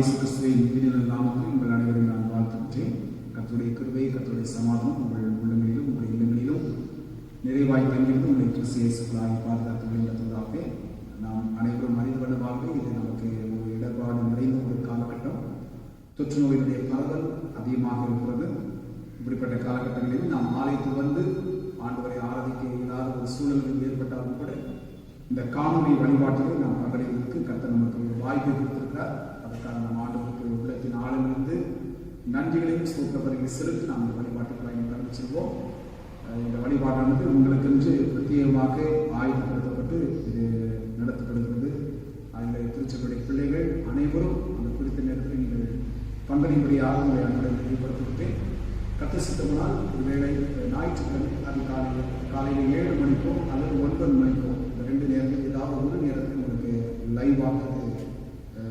இயேசு கிறிஸ்துவின் இனிய நாமத்தில் உங்கள் அனைவரையும் நான் வாழ்த்துகின்றேன். கர்த்தருடைய கிருபை, கர்த்தருடைய சமாதானம் உங்கள் உள்ளங்களிலும் உங்கள் இல்லங்களிலும் நிறைவாய் தங்கியிருந்து உங்களை கிறிஸ்து இயேசுக்களாய் பாதுகாத்து வழிநடத்துவதாக நாம் அனைவரும் அறிந்து கொள்ளவாக. இது நமக்கு ஒரு இடர்பாடு நிறைந்த ஒரு காலகட்டம். தொற்று நோயினுடைய பரவல் அதிகமாக இருக்கிறது. இப்படிப்பட்ட காலகட்டங்களில் நாம் ஆலயத்தில் வந்து ஆண்டவரை ஆராதிக்க இல்லாத ஒரு சூழல்கள் ஏற்பட்டாலும் கூட இந்த காணொலி வழிபாட்டிலே நாம் பங்கெடுப்பதற்கு கர்த்தர் நமக்கு ஒரு வாய்ப்பை கொடுத்திருக்கிறார். அதற்காக நாம் ஆண்டவருக்கு உள்ளத்தின் ஆழமிருந்து நன்றிகளையும் ஸ்தோத்திரங்களை செலுத்தி நாம் இந்த வழிபாட்டுக்கு கடந்து செல்வோம். இந்த வழிபாடானது உங்களுக்கென்று பிரத்யேகமாக ஆயுதப்படுத்தப்பட்டு இது நடத்தப்படுகிறது. அதில் திருச்சபையுடைய பிள்ளைகள் அனைவரும் அந்த குறித்த நேரத்தில் நீங்கள் பங்களிப்படியாக உங்களை அன்புடன் தெளிவுபடுத்திவிட்டேன். கர்த்தர் சித்தமானால் ஒருவேளை ஞாயிற்றுக்கிழமை காலையில் 7 மணிக்கோ அல்லது 9 மணிக்கோ இந்த 2 நேரத்தில் ஏதாவது ஒரு நேரத்தில் உங்களுக்கு லைவாக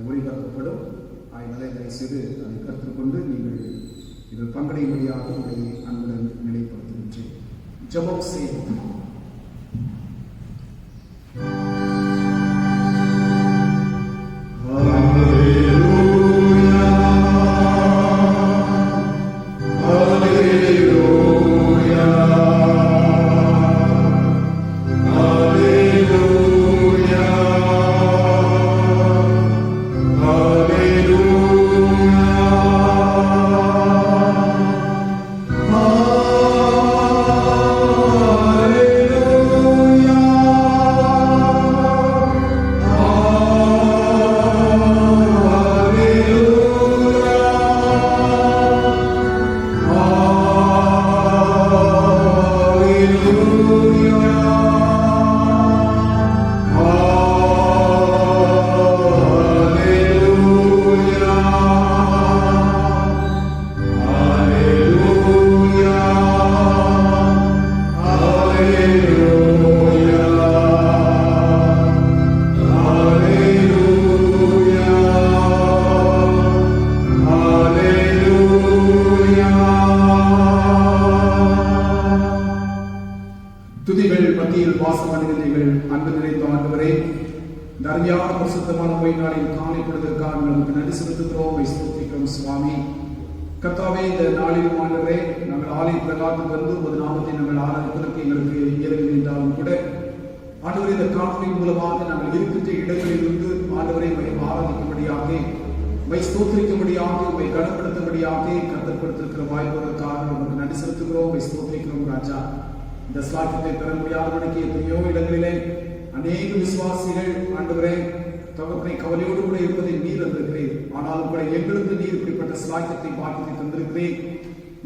ஒளிபரப்பப்படும். அதனால தயவுசெய்து அதை கருத்தில் கொண்டு நீங்கள் இதில் பங்கடையும்படியாக உங்களை அன்புடன் நிலைப்படுத்துகின்றேன். ஜெபம் செய்வோம். கர்த்தாவே, இந்த நாளிலும் ஆண்டவரே நாங்கள் ஆலய பிரகாரத்தில் வந்து உமது நாமத்தை நாங்கள் ஆராதிப்பதற்கு எங்களுக்கு இயலவில்லை என்றாலும் கூட ஆண்டவரே இந்த காணொலி மூலமாக நாங்கள் இருக்கின்ற இடங்களிலிருந்து ஆண்டவரை ஆராதிக்கும்படியாக ஸ்தோத்திரிக்கும்படியாக கனப்படுத்தும்படியாக கர்த்தர் கொடுத்திருக்கிற வாய்ப்புகளுக்காக நமக்கு நன்றி செலுத்துகிறோம். ஸ்தோத்திரிக்கிறோம் ராஜா. இந்த ஸ்லாக்கியத்தை பெற முடியாதபடிக்கு எத்தனையோ இடங்களிலே அநேக விசுவாசிகள் ஆண்டவரே தகப்பனை கவலையோடு கூட இருப்பதை நீர் தந்திருக்கிறேன். ஆனாலும் கூட எங்களுக்கு நீர் இப்படிப்பட்ட ஸ்லாக்கியத்தை பாக்கியத்தை தந்திருக்கிறேன்.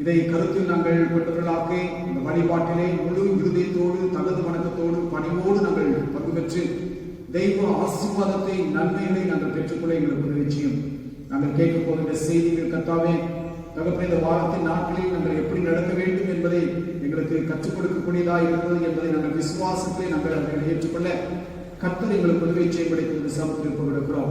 இதை கருத்தில் நாங்கள் கொண்டவர்களாக இந்த வழிபாட்டிலே முழு இருதயத்தோடு தகுதி வணக்கத்தோடு பணிவோடு நாங்கள் பங்கு பெற்று தெய்வ ஆசீர்வாதத்தை நன்மைகளை நாங்கள் பெற்றுக்கொள்ள எங்களுக்கு உதவி செய்யும். நாங்கள் கேட்க போகின்ற செய்திகள் கர்த்தாவே தகப்பனை இந்த வாரத்தின் நாட்களில் நாங்கள் எப்படி நடக்க வேண்டும் என்பதை எங்களுக்கு கற்றுக் கொடுக்கக்கூடியதாக இருக்கிறது என்பதை நாங்கள் விசுவாசத்தை நாங்கள் அவர்களை ஏற்றுக்கொள்ள கர்த்தர் எங்களுக்கு உதவி செய்யப்படுகிறது. சமத்தில் கொடுக்கிறோம்.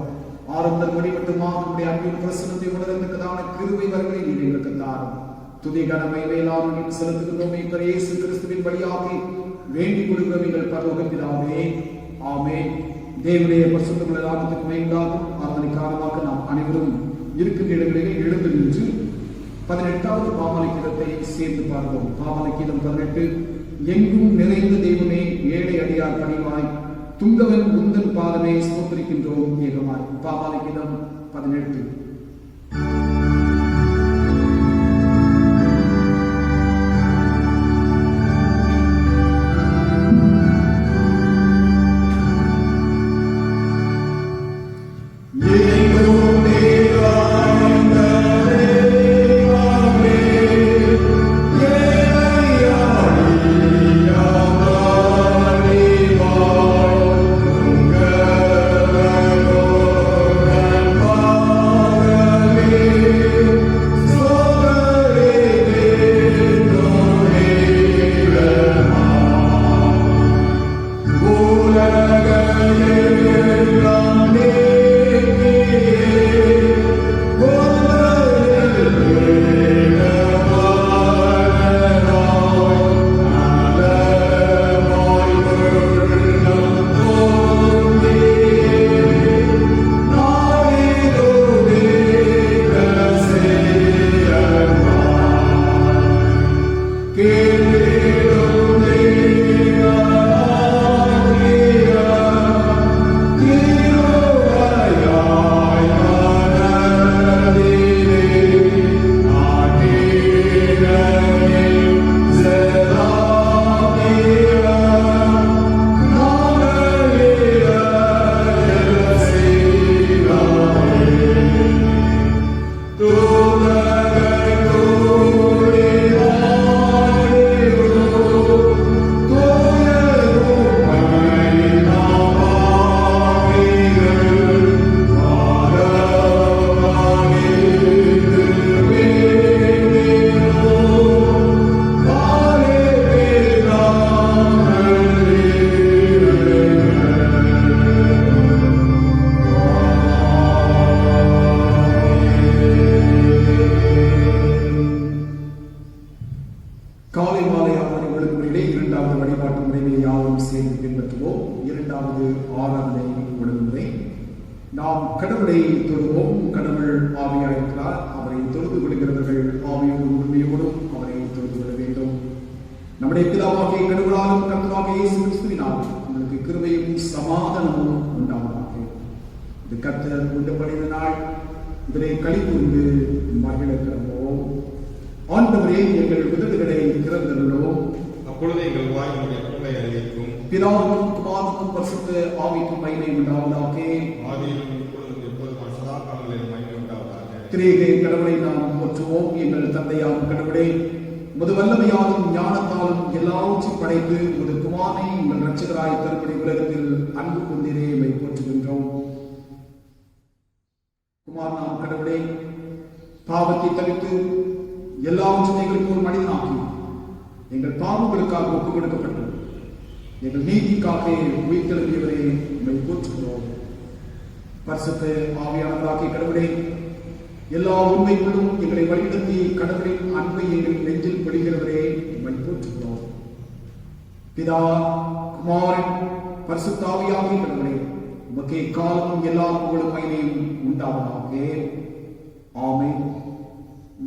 ஆரம்பம் முடிவட்டுமாக நம்முடைய அன்பின் பிரசனத்தை உணர்ந்ததான கிருபை வரங்களை நீர் எங்களுக்கு தாரும். துதி கடமை வேளாண் செலுத்துகிறோம். இயேசு கிறிஸ்துவின் வழியாக வேண்டிக் கொடுக்கிறோம் எங்கள் பரலோக பிதாவே, ஆமென். தேவனுடைய பரிசுத்தமுள்ள நாமத்துக்கு மகிமையாகும். அதனை காரணமாக நாம் அனைவரும் இருக்கின்ற இடங்களிலே எழுந்து நின்று 18வது பாமாலை கீதத்தை சேர்ந்து பார்ப்போம். பாமாலை கீதம் 18. எங்கும் நிறைந்த தேவனே, ஏழை அடியார் பணிவாய் துங்கவன் முந்தன் பாதமே ஸ்தோத்திரிக்கின்றோம் ஏகமாய். பாமாலை கீதம் 18. Oh பெறுவோம். இரண்டாவது ஆராதனை ஒழுங்குமுறை. நாம் கடவுளை தொழுவோம். கடவுள் ஆவியாய் இருக்கிறார். அவரை தொழுது கொள்கிறவர்கள் ஆவியோடும் உண்மையோடும் அவரை தொழுது கொள்ள வேண்டும். நம்முடைய பிதாவாகிய கடவுளாலும் கர்த்தராகிய இயேசு கிறிஸ்துவினாலும் உங்களுக்கு கிருபையும் சமாதானமும் உண்டாவதாக. இது கர்த்தர் உண்டு பண்ணின நாள். இதனை களிகூர்ந்து மகிழ கிளம்புவோம். ஆண்டவரே, எங்கள் உதடுகளை திறந்தருளோம். அப்பொழுது எங்கள் வாய் உம்முடைய புகழை அறிவிக்கும். பிதாவுக்கும் குமாரனுக்கும் பரிசுத்த ஆவிக்கும் மகிமை உண்டாவதாக. ஆதியிலும் இப்பொழுதும் எப்பொழுதும் சதா காலங்களில் மகிமை உண்டாவதாக. திரேக கடவுளை நாம் போற்றுவோம். எங்கள் தந்தையாம் கடவுளே, உமது வல்லமையாலும் ஞானத்தாலும் எல்லாவற்றையும் படைத்து உமது குமாரனை உங்கள் இரட்சகராய் தரும்படி உலகத்தில் அன்பு கொண்டீரே எம்மை போற்றுகின்றோம். குமாரனாம் கடவுளே, பாவத்தை தவிர்த்து எல்லாவற்றையும் எங்களுக்கு ஒரு மனிதனாக்கி எங்கள் பாவங்களுக்காக ஒப்புக் கொடுக்கப்பட்டு எங்கள் நீதிக்காக உயிர்த்தெழுதியவரை எம்மை போற்றுகிறோம். பரிசுத்த ஆவியானவராகிய கடவுளே, எல்லா உண்மைகளும் எங்களை வழிநடத்தி கடவுளின் அன்பை எங்கள் நெஞ்சில் பெறுகிறவரே எம்மை போற்றுகிறோம். பிதா, குமாரன், பரிசுத்த ஆவியாகிய கடவுளே, உமக்கே காலமும் எல்லா புகழும் மகிமையும் உண்டாவதாக. ஆமென்.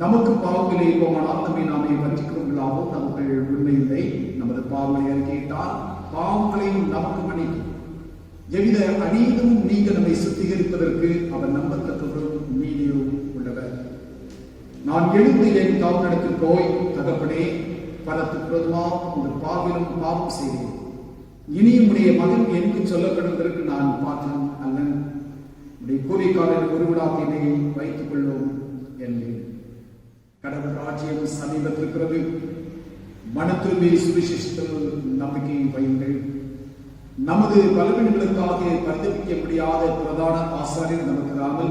நமக்கு பாவங்களை இருப்போமானால் நம்மை நாமே வஞ்சிக்கிறவர்களாகவும் நமக்கு உண்மையில்லை. நமது பாவங்களை அறிக்கையிட்டால் பாவங்களையும் நமக்கு மன்னிக்கும். எவ்வித அநீதமும் நீங்க நம்மை சுத்திகரிப்பதற்கு அவர் நம்பத்தக்கவரும் நீதியும் உள்ளவர். நான் எழுந்து என் தாழ்நிலத்தில் போய், தகப்பனே, பலத்துக்கு விரோதமாக உங்கள் பார்வையிலும் பாவம் செய்தேன். இனியும் உடைய மகன் என்று சொல்லப்படுவதற்கு நான் பாத்திரம் அல்லன். உடைய கூலிக்காரன் ஒருவிடாத்தினை வைத்துக் கொள்வோம் என்றேன். கடவுள் ராஜ்யம் சமீபத்திருக்கிறது. மனத்திரும்பி சுவிசேஷத்தில் நம்பிக்கையை வையுங்கள். நமது பலவீனங்களுக்காக பரிதவிக்க முடியாத பிரதான ஆசாரியர் நமக்கு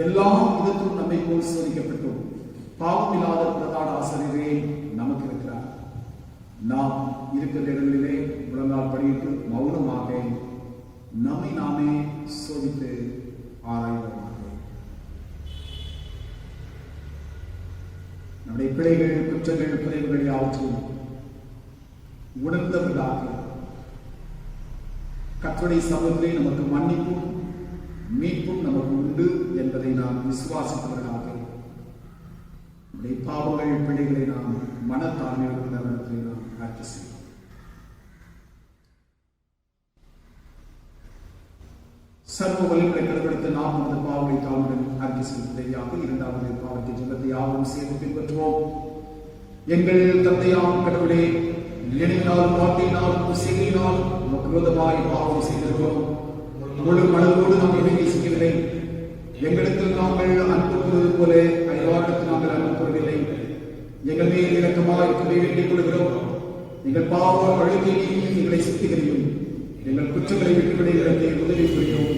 எல்லா விதத்திலும் நம்மை போல் சோதிக்கப்பட்டோம். பாவமில்லாத பிரதான ஆசிரியரே நமக்கு இருக்கிறார். நாம் இருக்கிற இடங்களிலே முழங்கால் படியிட்டு மௌனமாக நம்மை நாமே சோதித்து ஆராய்வோமாக. நம்முடைய பிழைகள், குற்றங்கள், குறைவுகளை ஆற்றும் உணர்ந்தவர்களாக கர்த்தருடைய சமூகத்திலே நமக்கு மன்னிப்பும் மீட்பும் நமக்கு உண்டு என்பதை நாம் விசுவாசித்தவர்களாக நம்முடைய பாவங்கள், பிழைகளை நாம் மனத்தாழ்மையுடன் நாம் அறிக்கை செய்வோம். சர்வ வலிமை கடைபிடித்து நாம் நமது பாவங்களை தாழ்வுடன் அறிக்கை செய்வதையாக இரண்டாவது பாவத்தை ஜெபத்தை யாவும் சேர்ந்து பின்பற்றுவோம். எங்கள் தந்தையாம் கடவுளே, நினைவினாலும் வார்த்தையினாலும் செய்கையினாலும் நமக்கு விரோதமாய் பாவம் செய்திருக்கிறோம். முழு மனதோடு நாம் இணையை செய்யவில்லை. எங்களுக்கு நாங்கள் அன்பு கூறுவது போல அயல்வாருக்கு நாங்கள் அன்பு கூறவில்லை. எங்கள் மேல் இரக்கமாக இருக்கவே வேண்டிக் கொள்கிறோம். எங்கள் பாவ அழுகை எங்களை சுத்திகரியும். எங்கள் குற்றங்களை விட்டுவிடுகிறதை உதவி புரியும்.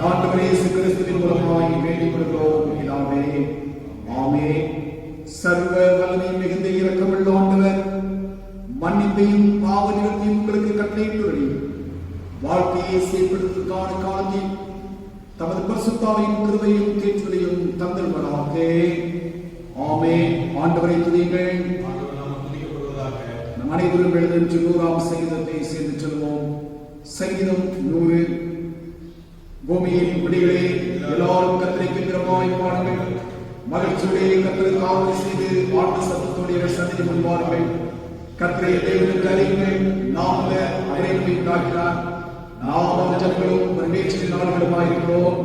ஆண்டவரே இயேசு கிறிஸ்துவின் மூலமாய் வேண்டிக் கொள்கிறோம். பிதாவே, ஆமென். சர்வ வல்லமை மிகுந்த இரக்கமுள்ள ஆண்டவர் மன்னிப்பையும் பாவ நிவர்த்தியும் உங்களுக்கு கட்டளையிட்டுள்ளது. வாழ்க்கையை செயல்படுவதற்கான காலத்தில் தமது பரிசுத்தாவின் கிருபையும் தேற்றுவதையும் தந்தல்வதாக. ஆமென். ஆண்டவரை துதியுங்கள். நம் அனைவரும் எழுதென்று 100ஆம் சங்கீதத்தை சேர்ந்து செல்வோம். சங்கீதம் 100. பூமியின் குடிகளே, எல்லாரும் கர்த்தருக்கு பிறமாய் பாடுங்கள். மகிழ்ச்சியுடைய கர்த்தருக்கு ஆராதனை செய்து ஆட்டு சத்தத்தோடைய சந்நிதி முன்பாருங்கள். கர்த்தரை தேவனுக்கு அறியுங்கள். நாம் அவரை உண்டாக்கினார். நாம் அவர் ஜனங்களும் ஒரு நேற்றின் நாடுகளுமாயிருக்கிறோம்.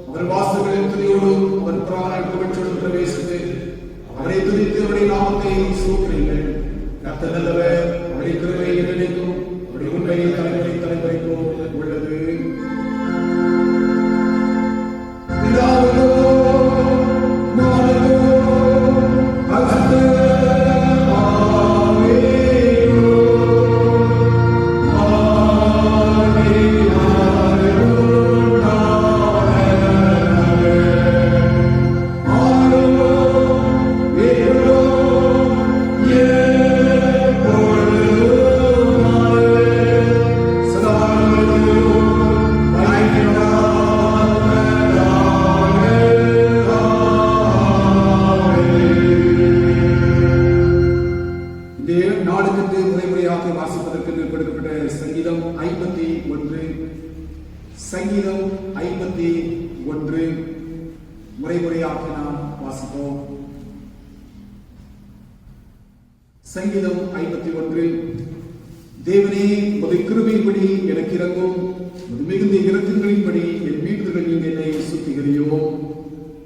அவர் வாசல்களின் துதியோடு அவர் பிராண புகழ்ச்சியோடு பிரவேசித்து அவரை துதித்து அவருடைய நாமத்தை சூட்டுங்கள். கர்த்தர் நல்லவர். அவருடைய கிருபை என்றென்றைக்கும் அவருடைய உண்மையை தலைமுறை தலைமுறைக்கும் உள்ளது. Oh முறையாக நாம் வாசிப்போம். சங்கீதம் 51. தேவனே, உமது கிருபையின்படி எனக்கு இரங்கும், உமது மிகுந்த இரக்கங்களின்படி என் மீட்புகள் நீங்க என்னை சுத்திகரியும்.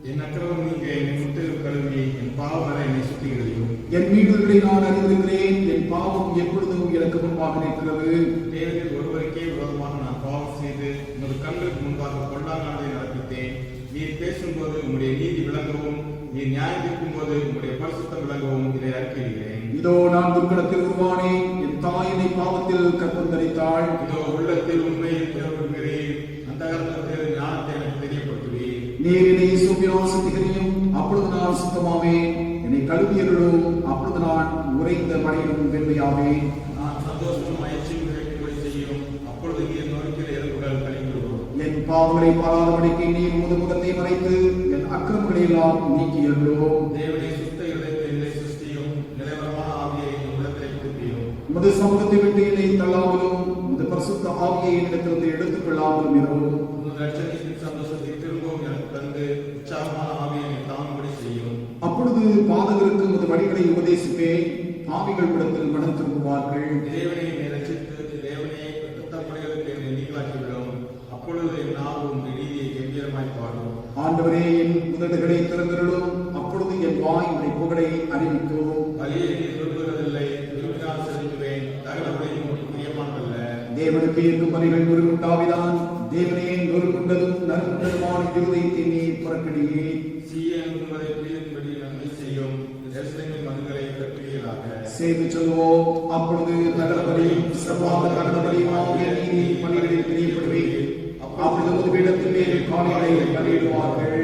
என் அக்கிரமம் நீங்க என்னை முட்டு கழுவி என் பாவம் வரை என்னை சுத்திகரியும். என் மீட்புகளை நான் அறிந்திருக்கிறேன், என் பாவம் எப்பொழுதும் எனக்கு முன்பாக நிற்கிறது. தேவனில் ஒருவருக்கே விரோதமாக நான் பாவம் செய்து உமது கண்களுக்கு முன்பாக பொல்லாங்கானதை நடப்பித்தேன். நீர் பேசும்போது உம்முடைய நீதி விளங்கவும், நீர் நியாயம் தீர்க்கும் போது உம்முடைய பரிசுத்தம் விளங்கவும் இதை அறிக்கையிடுகிறேன். இதோ நான் துர்க்கடத்தில் உருவானேன், என் தாயினை பாவத்தில் கற்பந்தரித்தாள். இதோ உள்ளத்தில் உண்மையை விரும்புகிறேன், அந்த காலத்தில் ஞானத்தை எனக்கு தெரியப்படுத்துவீர். நீர் என்னை சூப்பினால் சுத்திகரியும், அப்பொழுது நான் சுத்தமாவேன். என்னை கழுவியருளும், அப்பொழுது நான் உறைந்த மழையிலும் வெண்மையாவேன். நான் சந்தோஷமும் மகிழ்ச்சியும் கிடைக்கும்படி செய்யும், அப்பொழுது நீர் நோக்கிற எலும்புகள் கழிந்துவிடும். என் பாவங்களை பாராதபடிக்கு நீர் உமது முகத்தை மறைத்து என் அக்கிரமங்களை எல்லாம் நீக்கியருளும். தேவனை சுத்த இதயத்தை என்னை சிருஷ்டியும், நிலைவரமான ஆவியை என் உள்ளத்திலே புதுப்பியும். உமது சமூகத்தை விட்டு என்னை தள்ளாமலும், உமது பரிசுத்த ஆவியை என்னிடத்திலிருந்து எடுத்துக் கொள்ளாமலும் இரவும். உமது ரட்சணியின் சந்தோஷத்தை திரும்பவும் எனக்கு தந்து உற்சாகமான ஆவியை என்னை தாங்கும்படி செய்யும். அப்பொழுது பாதகருக்கு உமது வழிகளை உபதேசிப்பேன், பாவிகள் இடத்தில் மனம் திரும்புவார்கள். தேவனை என்னை ரட்சித்து, தேவனை குற்றப்படுகளுக்கு என்னை நீங்களாக்கிவிடும். அப்பொழுது என் நாவு உம்முடைய நீதியை கம்பீரமாய் பாடும். ஆண்டவரே, என் உதடுகளை திறந்திருளும், அப்பொழுது என் வாய் உம்முடைய புகழை அறிவிக்கும். வலியை நீர் விரும்புவதில்லை, விரும்பினால் செலுத்துவேன், தகவலையும் பிரியமானதல்ல. தேவனுக்கு இருக்கும் பணிகள் நொறுங்குண்டாவிதான், தேவனே நொறுங்குண்டதும் நறுங்குண்டதுமான இருதயத்தை நீர் புறக்கணியே. சீயோன் உமது பிரியத்தின்படி நன்மை செய்யும், எருசலேமின் மதில்களை கட்டுவீர்களாக. செய்து சொல்லுவோம், அப்பொழுது தகவலையும் சர்வாத தகவலையும் ஆகிய நீதி பணிகளில் தெரியப்படுவேன். அப்பொழுது ஒரு பீடத்தின் மேல் காணிகளை பலியிடுவார்கள்.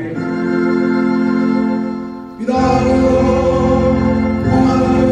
பிதாவோ, குமாரனோ,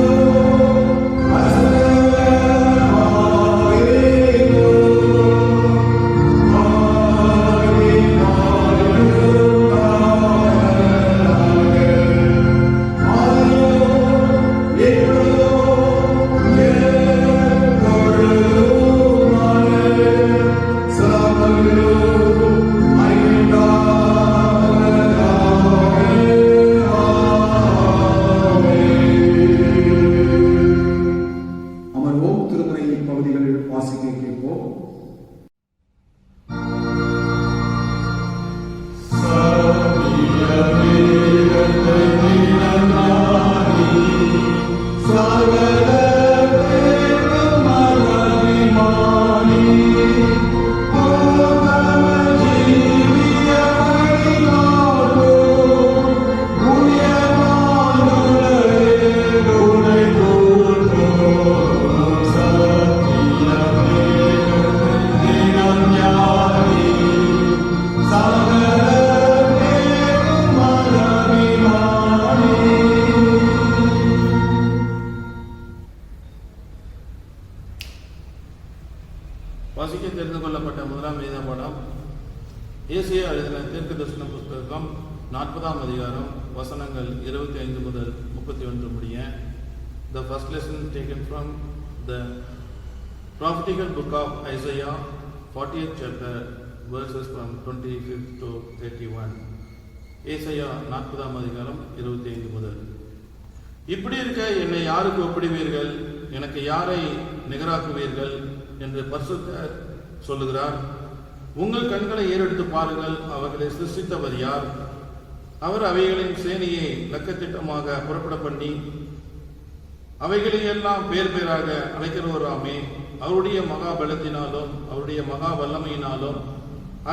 வாசிக்க தெரிந்து கொள்ளப்பட்ட முதலாம் வேத பாடம் ஏசாயா எழுதின தீர்க்கதரிசன புத்தகம் 40ஆம் அதிகாரம் வசனங்கள் 25 முதல் 31 முடிய. The first lesson taken from the prophetical book of Isaiah, 40th chapter, verses from 25 to 31. ஏசாயா 40ஆம் அதிகாரம் 25 முதல். இப்படி இருக்க என்னை யாருக்கு ஒப்பிடுவீர்கள், எனக்கு யாரை நிகராக்குவீர்கள் என்று பரிசுத்தர் சொல்லுகிறார். உங்கள் கண்களை ஏறெடுத்து பாருங்கள், அவர்களை சிருஷ்டித்தவர் யார்? அவர் அவைகளின் சேனையை லக்கத்திட்டமாக புறப்பட பண்ணி அவைகளையெல்லாம் பேர் பேராக அழைக்கிறவராமே. அவருடைய மகா பலத்தினாலும் அவருடைய மகா வல்லமையினாலும்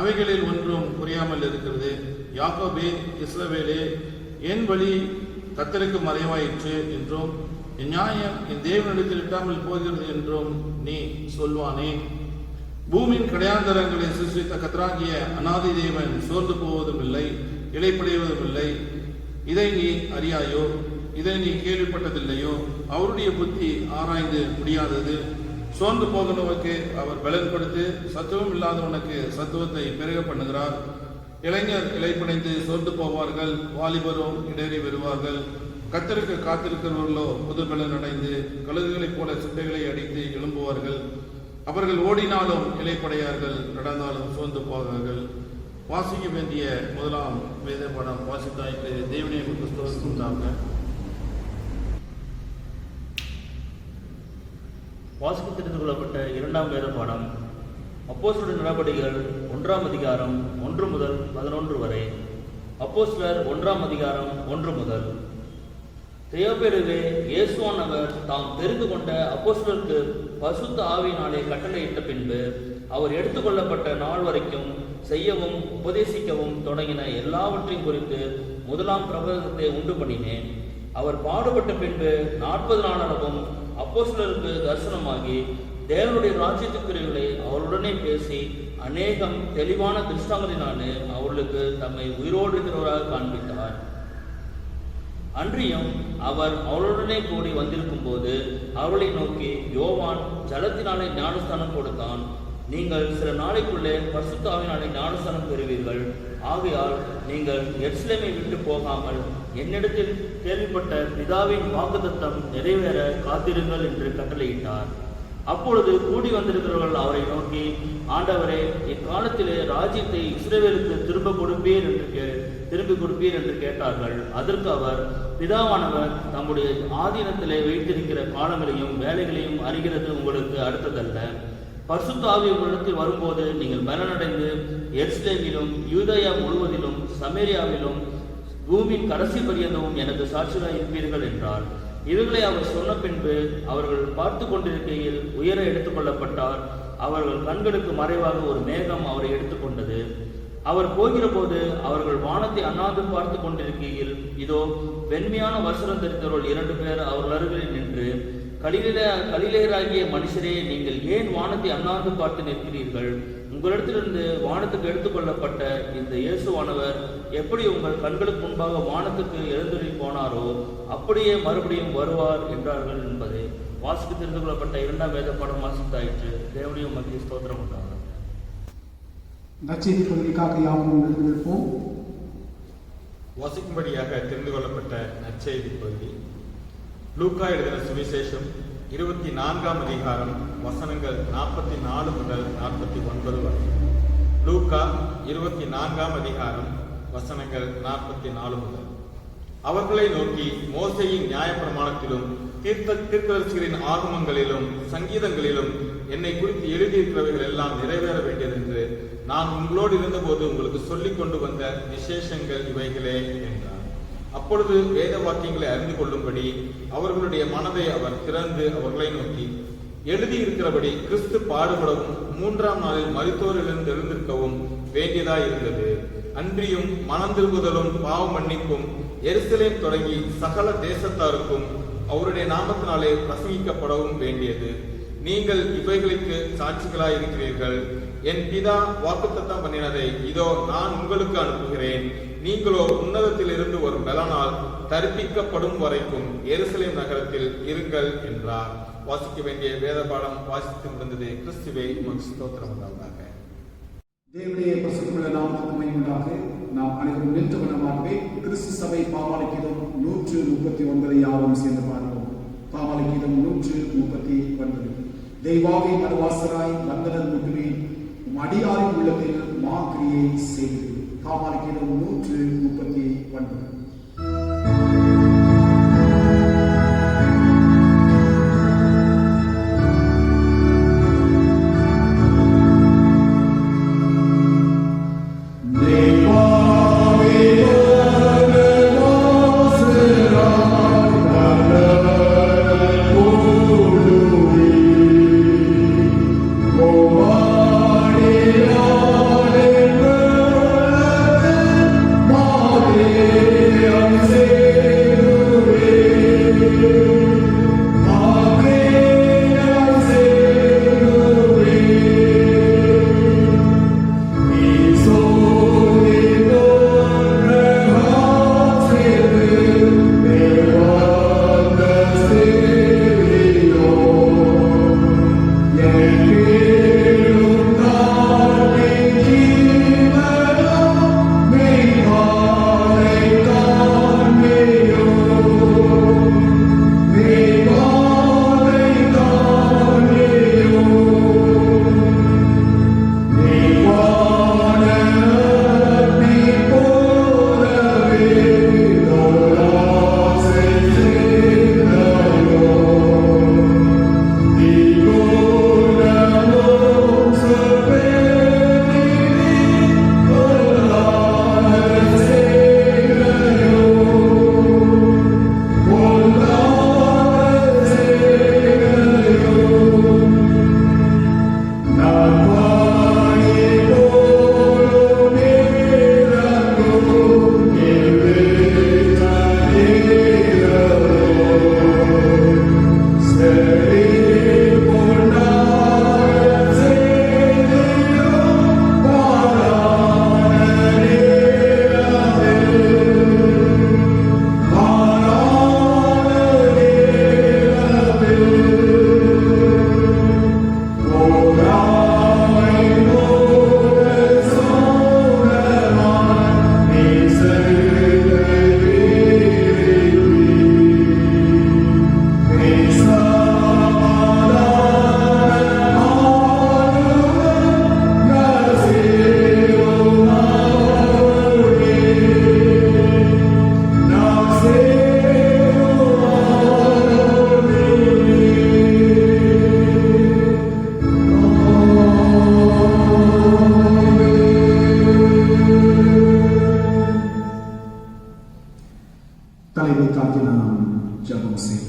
அவைகளில் ஒன்றும் குறையாமல் இருக்கிறது. யாக்கோபே, இஸ்ரவேலே, என் வழி கர்த்தருக்கு மறைவாயிற்று என்றும் என் நியாயம் என் தேவனிடத்தில் இட்டாமல் போகிறது என்றும் நீ சொல்வானே. பூமியின் கடையாந்தரங்களை சிருஷ்டித்த கர்த்தராகிய அநாதி தேவன் சோர்ந்து போவதும் இல்லை, இளைப்படைவதும் இல்லை. இதை நீ அறியாயோ? இதை நீ கேள்விப்பட்டதில்லையோ? அவருடைய புத்தி ஆராய்ந்து முடியாதது. சோர்ந்து போகிறவனுக்கு அவர் பலன் கொடுத்து சத்துவம் இல்லாதவனுக்கு சத்துவத்தை பெருக பண்ணுகிறார். இளைஞர் இளைப்படைந்து சோர்ந்து போவார்கள், வாலிபரும் இடறி வருவார்கள். கர்த்தருக்கு காத்திருக்கிறவர்களோ புது பலன் அடைந்து கழுகுகளைப் போல சிட்டைகளை அடித்து எழும்புவார்கள். அவர்கள் ஓடினாலும் இளைப்படையார்கள், நடந்தாலும் சோர்ந்து போவார்கள். வாசிக்க வேண்டிய முதலாம் வேத பாடம் வாசித்தாய்க்கு தேவனே கிறிஸ்துவுக்கு உண்டாக. வாசிக்க தெரிந்து கொள்ளப்பட்ட இரண்டாம் வேத பாடம் அப்போஸ்தலர் நடபடிகள் 1ஆம் அதிகாரம் 1 முதல் 11 வரை. அப்போஸ்தலர் 1ஆம் அதிகாரம் 1 முதல். தியோபேலுவே, இயேசுவானவர் தாம் தெரிந்து கொண்ட அப்போஸ்தலருக்கு பரிசுத்த ஆவியினாலே கட்டளையிட்ட பின்பு அவர் எடுத்துக்கொள்ளப்பட்ட நாள் வரைக்கும் செய்யவும் உபதேசிக்கவும் தொடங்கின எல்லாவற்றையும் குறித்து முதலாம் பிரபந்தத்தை உண்டு பண்ணினேன். அவர் பாடுபட்ட பின்பு 40 நாளளவும் அப்போஸ்தலருக்கு தரிசனமாகி தேவனுடைய ராஜ்யத்துக்குரியவர்களை அவருடனே பேசி அநேகம் தெளிவான திருஷ்டாங்கத்தினாலே அவர்களுக்கு தம்மை உயிரோடு இருக்கிறவராக காண்பித்தார். அன்றியும் அவர் அவருடனே கூடி வந்திருக்கும் போது அவர்களை நோக்கி, யோவான் ஜலத்தினாலே ஞானஸ்தானம் கொடுத்தான். நீங்கள் சில நாளைக்குள்ளே பரிசுத்த ஆவியினாலே ஞானஸ்தானம் பெறுவீர்கள். ஆகையால் நீங்கள் எருசலேமை விட்டு போகாமல் என்னிடத்தில் கேள்விப்பட்ட பிதாவின் வாக்குத்தத்தம் நிறைவேற காத்திருங்கள் என்று கட்டளையிட்டார். அப்பொழுது கூடி வந்திருக்கிறவர்கள் அவரை நோக்கி, ஆண்டவரே, இக்காலத்திலே ராஜ்யத்தை இஸ்ரவேலுக்கு திரும்பி கொடுப்பீர் என்று கேட்டார்கள். அதற்கு அவர், பிதாவானவர் தம்முடைய ஆதீனத்திலே வைத்திருக்கிற காலங்களையும் வேலைகளையும் அறிகிறது உங்களுக்கு அடுத்ததல்ல. பரிசுத்த ஆவி உங்களிடத்தில் வரும்போது நீங்கள் பலனடைந்து எருசலேமிலும் யூதேயா முழுவதிலும் சமேரியாவிலும் பூமியின் கடைசி பரியந்தமும் எனக்கு சாட்சிகளாக இருப்பீர்கள் என்றார். இவர்களை அவர் சொன்ன பின்பு அவர்கள் பார்த்து கொண்டிருக்கையில் உயர எடுத்துக்கொள்ளப்பட்டார். அவர்கள் கண்களுக்கு மறைவாக ஒரு மேகம் அவரை எடுத்துக்கொண்டது. அவர் போகிற போது அவர்கள் வானத்தை அண்ணாந்து பார்த்து கொண்டிருக்கையில் இதோ வெண்மையான வஸ்திரம் தரித்தவர்கள் 2 பேர் அவர்கள் அருகில் நின்று, கலிலேயராகிய மனுஷரே, நீங்கள் ஏன் வானத்தை அண்ணாந்து பார்த்து நிற்கிறீர்கள்? உங்களிடத்திலிருந்து வானத்துக்கு எடுத்துக்கொள்ளப்பட்ட இந்த இயேசுவானவர் எப்படி உங்கள் கண்களுக்கு முன்பாக வானத்துக்கு எழுந்தருளி போனாரோ அப்படியே மறுபடியும் வருவார் என்றார்கள் என்பதை வாசிக்க தெரிந்து கொள்ளப்பட்ட 2ஆம் வேத பாடம் வாசித்தாயிற்று. தேவனுடைய மத்திய ஸ்தோத்திரம் உண்டாக. நற்செய்தி பகுதிக்காக யாவும் எழுந்திருப்போம். வாசிக்கும்படியாக தெரிந்து கொள்ளப்பட்ட நற்செய்தி பகுதி லூக்கா எழுதின சுவிசேஷம் 24ஆம் அதிகாரம் வசனங்கள் 44 முதல் 49 வரை. லூக்கா 24ஆம் அதிகாரம் வசனங்கள் 44 முதல். அவர்களை நோக்கி, மோசேயின் நியாயப்பிரமாணத்திலும் தீர்க்கதரிசிகளின் ஆகமங்களிலும் சங்கீதங்களிலும் என்னை குறித்து எழுதியிருக்கிறவைகள் எல்லாம் நிறைவேற வேண்டியது என்று நான் உங்களோடு இருந்தபோது உங்களுக்கு சொல்லிக் கொண்டு வந்த விசேஷங்கள் இவைகளே என்றார். அப்பொழுது வேத வாக்கியங்களை அறிந்து கொள்ளும்படி அவர்களுடைய மனதை அவர் திறந்து அவர்களை நோக்கி, எழுதியிருக்கிறபடி கிறிஸ்து பாடுபடவும் 3ஆம் நாளில் மரித்தோரிலிருந்து எழுந்திருக்கவும் வேண்டியதாய் இருந்தது. அன்றியும் மனந்திரும்புதலும் பாவ மன்னிப்பும் எருசலேம் தொடங்கி சகல தேசத்தாருக்கும் அவருடைய நாமத்தினாலே பிரசங்கிக்கப்படவும் வேண்டியது. நீங்கள் இவைகளுக்கு சாட்சிகளாய் இருக்கிறீர்கள். என் பிதா வாக்குத்தத்தம் பண்ணினதை இதோ நான் உங்களுக்கு அனுப்புகிறேன். நீங்களோ உன்னதத்தில் இருந்து ஒரு பலனால் தரிப்பிக்கப்படும் வரைக்கும் எருசலேம் நகரத்தில் இருங்கள் என்றார். வாசிக்க வேண்டிய வேத பாடம் வாசித்து முடிந்தது. கிறிஸ்துவே உமக்கு ஸ்தோத்திரம் உண்டாவதாக. தேவனுடைய பரிசுத்தமுள்ள நாமத்துக்கு மகிமை உண்டாக. நாம் அனைவரும் நின்றவனமாகவே கிறிஸ்து சபை பாமாலை கீதம் 139 யாவும் சேர்ந்து பார்ப்போம். பாமாலை கீதம் 139. தெய்வாவை மனவாசராய் வந்தனர் முட்டுமே அடியாரின் உள்ளத்தில் மாக்கிரியை செய்து. பாமாலை கீதம் 139. Maria தலைமை தாக்கி நாம் ஜெபம் செய்வோம்.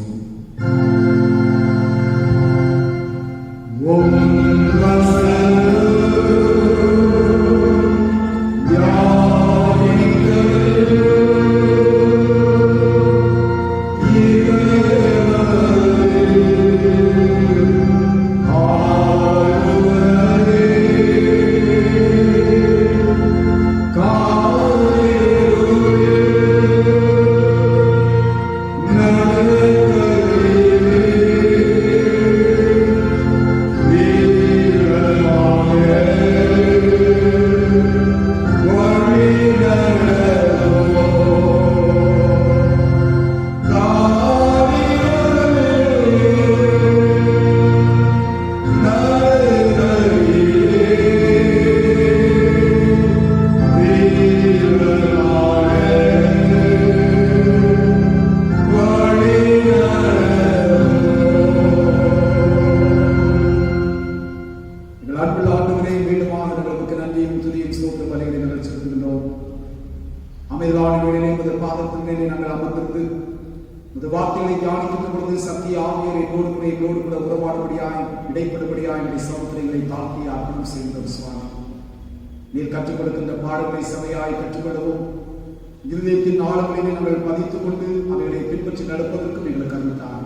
வார்த்தைகளை தியானிக்கின்ற பொழுது சத்திய ஆவியர் என்னோடு கூட உறவாடுபடியாய் இடைப்படுபடியாய் என்னுடைய சகோதரிகளை தாக்கி அர்ப்பணம் செய்கின்ற சுவாமி, நீர் கற்றுக் கொடுக்கின்ற பாடங்களை சபையாய் கற்றுக்கொள்ளவும் இருதயத்தின் ஆழங்களிலே நாங்கள் பதித்துக் கொண்டு அவைகளை பின்பற்றி நடப்பதற்கும் எங்களுக்கு அறிவித்தார்.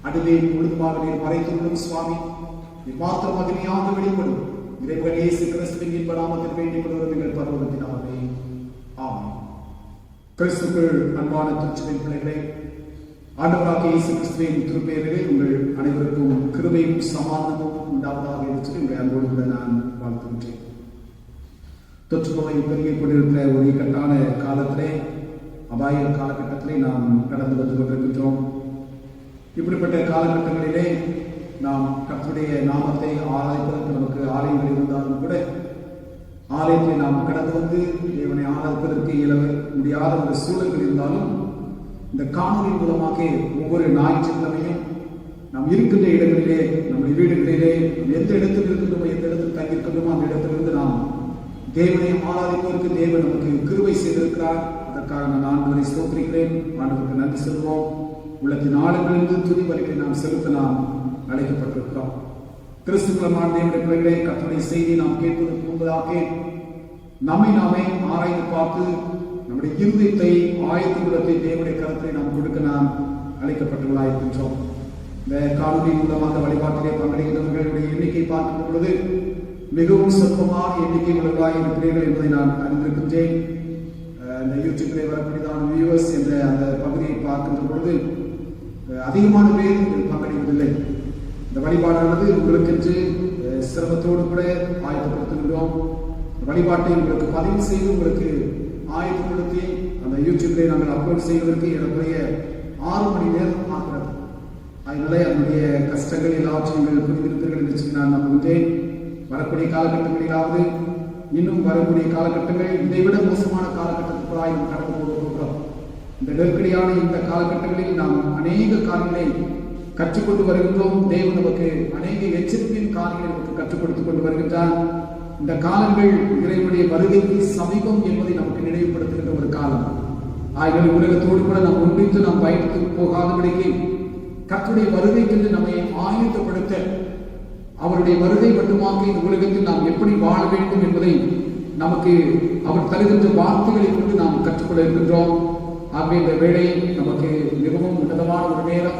அடுவே முழுதுமாக நீர் மறைத்துள்ளும் சுவாமி, நீர் மாத்திரம் மகிமையாக வெளிப்படும் இறைவன் இயேசு கிறிஸ்துவின் இன்ப நாமத்தில் வேண்டிக் கொள்வது எங்கள் பரலோகத்தினாலே. ஆமென். கிறிஸ்துவுக்குள் அன்பான திருச்சபையின் பிள்ளைகளே, ஆண்டவராகிய இயேசு கிறிஸ்துவின் திருப்பெயரிலே உங்கள் அனைவருக்கும் கிருபையும் சமாதானமும் உண்டாவதாக என்று உங்களை அன்போடு கூட நான் வாழ்த்துகின்றேன். தொற்று நோய் பெருகிக் கொண்டிருக்கிற ஒரு இக்கட்டான காலத்திலே, அபாய காலகட்டத்திலே நாம் கடந்து வந்து கொண்டிருக்கின்றோம். இப்படிப்பட்ட காலகட்டங்களிலே நாம் கர்த்தருடைய நாமத்தை ஆராய்ப்பதற்கு நமக்கு ஆலயங்கள் இருந்தாலும் கூட ஆலயத்தை நாம் கடந்து வந்து தேவனை ஆராய்ப்பதற்கு இயல முடியாத ஒரு சூழல்கள் இருந்தாலும் இந்த காணொலி மூலமாக ஒவ்வொரு ஞாயிற்றுக்கிழமையும் நாம் இருக்கின்ற இடங்களிலே, நம்முடைய வீடுகளிலே எந்த இடத்தில் இருக்கின்றோமோ, எந்த இடத்தில் தங்கியிருக்கின்றோமோ அந்த இடத்திலிருந்து நாம் தேவனை ஆராதிப்பதற்கு தேவன் நமக்கு கிருபை செய்திருக்கிறார். அதற்காக நான் ஆண்டவரை ஸ்தோத்திரிக்கிறேன். ஆண்டவருக்கு நன்றி சொல்வோம். உள்ளத்தின் ஆழங்களிலிருந்து துதி வலிகளை நாம் செலுத்த நாம் அழைக்கப்பட்டிருக்கிறோம். கிறிஸ்துக்குளமான தேவனுடைய பிள்ளைகளே, கர்த்தருடைய செய்தியை நாம் கேட்பதற்கு முன்பதாக நம்மை நாமே ஆராய்ந்து பார்த்து நம்முடைய இருதயத்தை ஆயத்தத்தை தேவனுடைய கருத்தை நாம் கொடுக்க நாம் அழைக்கப்பட்டுள்ளாயிருக்கின்றோம். இந்த காணொலி மூலமாக வழிபாட்டிலே பங்கெடுக்கிறவர்களுடைய எண்ணிக்கை பார்க்கும் பொழுது மிகவும் சொற்பமான எண்ணிக்கை உள்ளவர்களாக இருக்கிறீர்கள் என்பதை நான் அறிந்திருக்கின்றேன். இந்த யூடியூபிலே வரக்கூடியதான வியூவர்ஸ் என்ற அந்த பகுதியை பார்க்கின்ற பொழுது அதிகமான பேர் பங்கெடுப்பதில்லை. இந்த வழிபாடானது உங்களுக்கு சிரமத்தோடு கூட ஆயத்தப்படுத்துகின்றோம். வழிபாட்டை உங்களுக்கு பதிவு செய்து உங்களுக்கு ஆயத்தப்படுத்தி அந்த யூடியூப்ல நாங்கள் அப்லோட் செய்வதற்கு ஏறக்குறைய 6 மணி நேரம் ஆகிறது. அதனால அதனுடைய கஷ்டங்கள் எல்லாவற்றையும் நீங்கள் புரிந்திருப்பீர்கள் என்று சொல்லி நான் நம்புகின்றேன். வரக்கூடிய காலகட்டங்களிலாவது, இன்னும் வரக்கூடிய காலகட்டங்கள் இதைவிட மோசமான காலகட்டத்துக்குள்ளாய் நாம் கடந்து போகிறோம். இந்த நெருக்கடியான இந்த காலகட்டங்களில் நாம் அநேக காரியங்களை கற்றுக்கொண்டு வருகின்றோம். தேவன் நமக்கு அநேக எச்சரிப்பின் காரியங்களை நமக்கு கற்றுக் கொடுத்துக் கொண்டு வருகின்றார். இந்த காலங்கள் இறைவனுடைய வருகைக்கு சமீபம் என்பதை நமக்கு நினைவுபடுத்துகின்ற ஒரு காலம். ஆகிய உலகத்தோடு கூட நாம் ஒன்றித்து நாம் பயணித்து போகாதபடிக்கு கர்த்தருடைய வருகைக்கு நம்மை ஆயத்தப்படுத்த, அவருடைய வருகை மட்டுமாக இந்த உலகத்தில் நாம் எப்படி வாழ வேண்டும் என்பதை நமக்கு அவர் தருகின்ற வார்த்தைகளை கொண்டு நாம் கற்றுக்கொள்ள இருக்கின்றோம். ஆகவே இந்த வேலை நமக்கு மிகவும் உன்னதமான ஒரு நேரம்.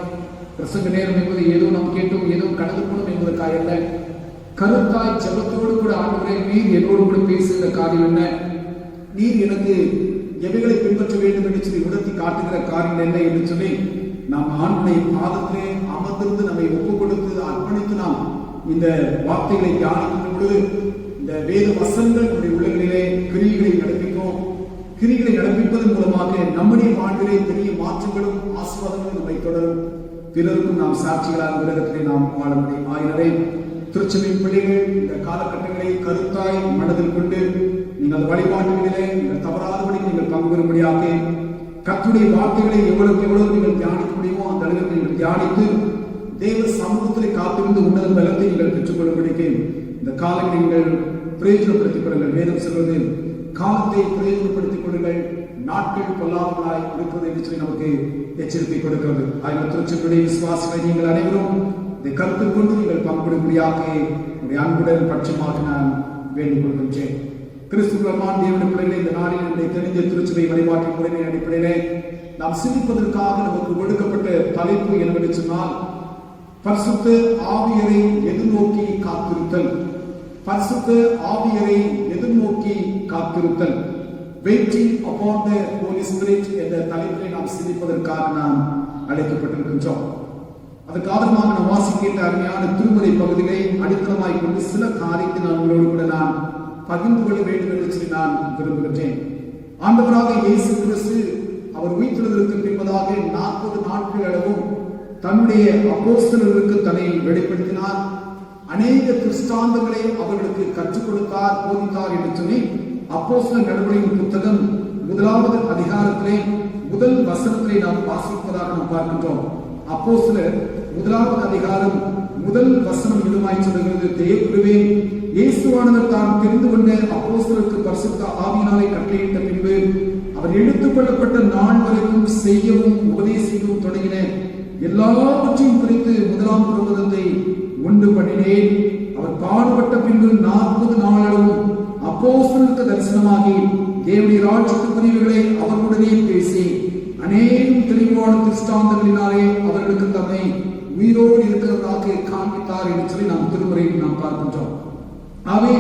பிரசங்க நேரம் என்பது ஏதோ நாம் கேட்டோம், ஏதோ கடந்து போனோம் என்பதற்காக அல்ல. கருத்தாய் ஜெபத்தோடு கூட ஆண்டவரே, நீர் என்னோடு கூட பேசுகிற காரியம் என்ன, நீர் எனக்கு எவைகளை பின்பற்ற வேண்டும் என்று சொல்லி உணர்த்தி காட்டுகிற காரியம் என்ன என்று சொல்லி நாம் ஆண்டவருடைய பாதத்திலே அமர்ந்திருந்து நம்மை ஒப்புக் கொடுத்து அர்ப்பணித்து நாம் இந்த வார்த்தைகளை தியானிக்கின்ற பொழுது இந்த வேத வசனங்கள் நம்முடைய உள்ளங்களிலே கிரியைகளை நடப்பிக்கும். கிரிகளை நடப்பிப்பதன் மூலமாக நம்முடைய வாழ்விலே பெரிய மாற்றங்களும் ஆசீர்வாதங்களும் நம்மை தொடரும். பிறருக்கும் நாம் சாட்சிகளாக உலகத்திலே நாம் வாழ முடியும். ஆயினரே, திருச்சபையின் பிள்ளைகள் இந்த காலகட்டங்களை கருத்தாய் மனதில் கொண்டு நீங்கள் வழிபாட்டுகளிலே நீங்கள் தவறாதபடி நீங்கள் பங்கு பெறும்படியாக கர்த்தருடைய வார்த்தைகளை எவ்வளவுக்கு எவ்வளவு நீங்கள் தியானிக்க முடியுமோ அந்த அளவுக்கு நீங்கள் தியானித்து தேவ சமூகத்திலே காத்திருந்து உன்னத பலத்தை நீங்கள் பெற்றுக்கொள்ளும்படிக்கு இந்த காலங்களை நீங்கள் பிரயோஜனப்படுத்திக் கொள்ளுங்கள். வேதம் சொல்வது காலத்தை பிரயோஜனப்படுத்திக் கொள்ளுங்கள், நாட்கள் பொல்லாதவர்களாய் இருக்கிறது என்று சொல்லி நமக்கு எச்சரிக்கை கொடுக்கிறது. ஆயிரம் திருச்சபையுடைய விசுவாசிகளை நீங்கள் அனைவரும் இதை கருத்தில் கொண்டு நீங்கள் பங்குபடும்படியாக உடைய அன்புடன் பட்சமாக நான் வேண்டிக் கொள்கின்றேன். கிறிஸ்துவமான தேவனுடைய பிள்ளைகளை இந்த நாளில் என்னுடைய தெரிஞ்ச திருச்சபை வழிபாட்டு முறையின் அடிப்படையிலே நாம் சிந்திப்பதற்காக நமக்கு கொடுக்கப்பட்ட தலைப்பு என்னவென்று சொன்னால், பரிசுத்த ஆவியரை எதிர்நோக்கி காத்திருத்தல். பரிசுத்த ஆவியரை எதிர்நோக்கி காத்திருத்தல், waiting upon the holy spirit என்ற தலைப்பிலே நாம் சிந்திப்பதற்காக நாம் அழைக்கப்பட்டிருக்கின்றோம். அதுக்கு ஆதரமாக நாம் வாசிக்கின்ற அருமையான திருமறை பகுதியை அடித்தளமாய் கொண்டு சில காரியத்தை நான் உங்களோடு கூட நான் பகிர்ந்து கொள்ள வேண்டும் என்று சொல்லி நான் விரும்புகின்றேன். ஆண்டவராக இயேசு கிறிஸ்து அவர் உயிர்த்தெழுதலுக்கு பின்பதாக 40 நாட்கள் அளவும் தன்னுடைய அப்போஸ்தலர்களுக்கு தன்னை வெளிப்படுத்தினார். அநேக கிறிஸ்தாந்தங்களை அவர்களுக்கு கற்றுக் கொடுத்தார், போதித்தார் என்று சொல்லி அப்போஸ்தலர் நடவடிக்கையின் புத்தகம் 1வது அதிகாரத்திலே 1 வசனத்திலே நாம் வாசிப்பதாக நாம் பார்க்கின்றோம். அப்போஸ்தலர் 1வது அதிகாரம் 1 வசனம் இதுமாய் சொல்கிறது, தேவகுருவே, இயேசுவானவர் தான் தெரிந்து கொண்ட அப்போஸ்தலருக்கு பரிசுத்த ஆவியினாலே கட்டளையிட்ட பின்பு அவர் எடுத்துக் கொள்ளப்பட்ட நாள் வரைக்கும் செய்யவும் உபதேசிக்கவும் தொடங்கின எல்லாவற்றையும் குறித்து 1ஆம் பிரபோதத்தை உண்டு பண்ணினேன். அவர் பாடுபட்ட பின்பு 40 நாளளவும் அப்போஸ்தலருக்கு தரிசனமாகி தேவனுடைய ராஜ்யத்து பிரிவுகளை அவர்களுடனே பேசி அநேகம் தெளிவான திருஷ்டாந்தங்களினாலே அவர்களுக்கு தம்மை உயிரோடு இருக்கிறவராக காண்பித்தார் என்று சொல்லி நாம் திருமுறையில் நாம் பார்க்கின்றோம். ஆகவே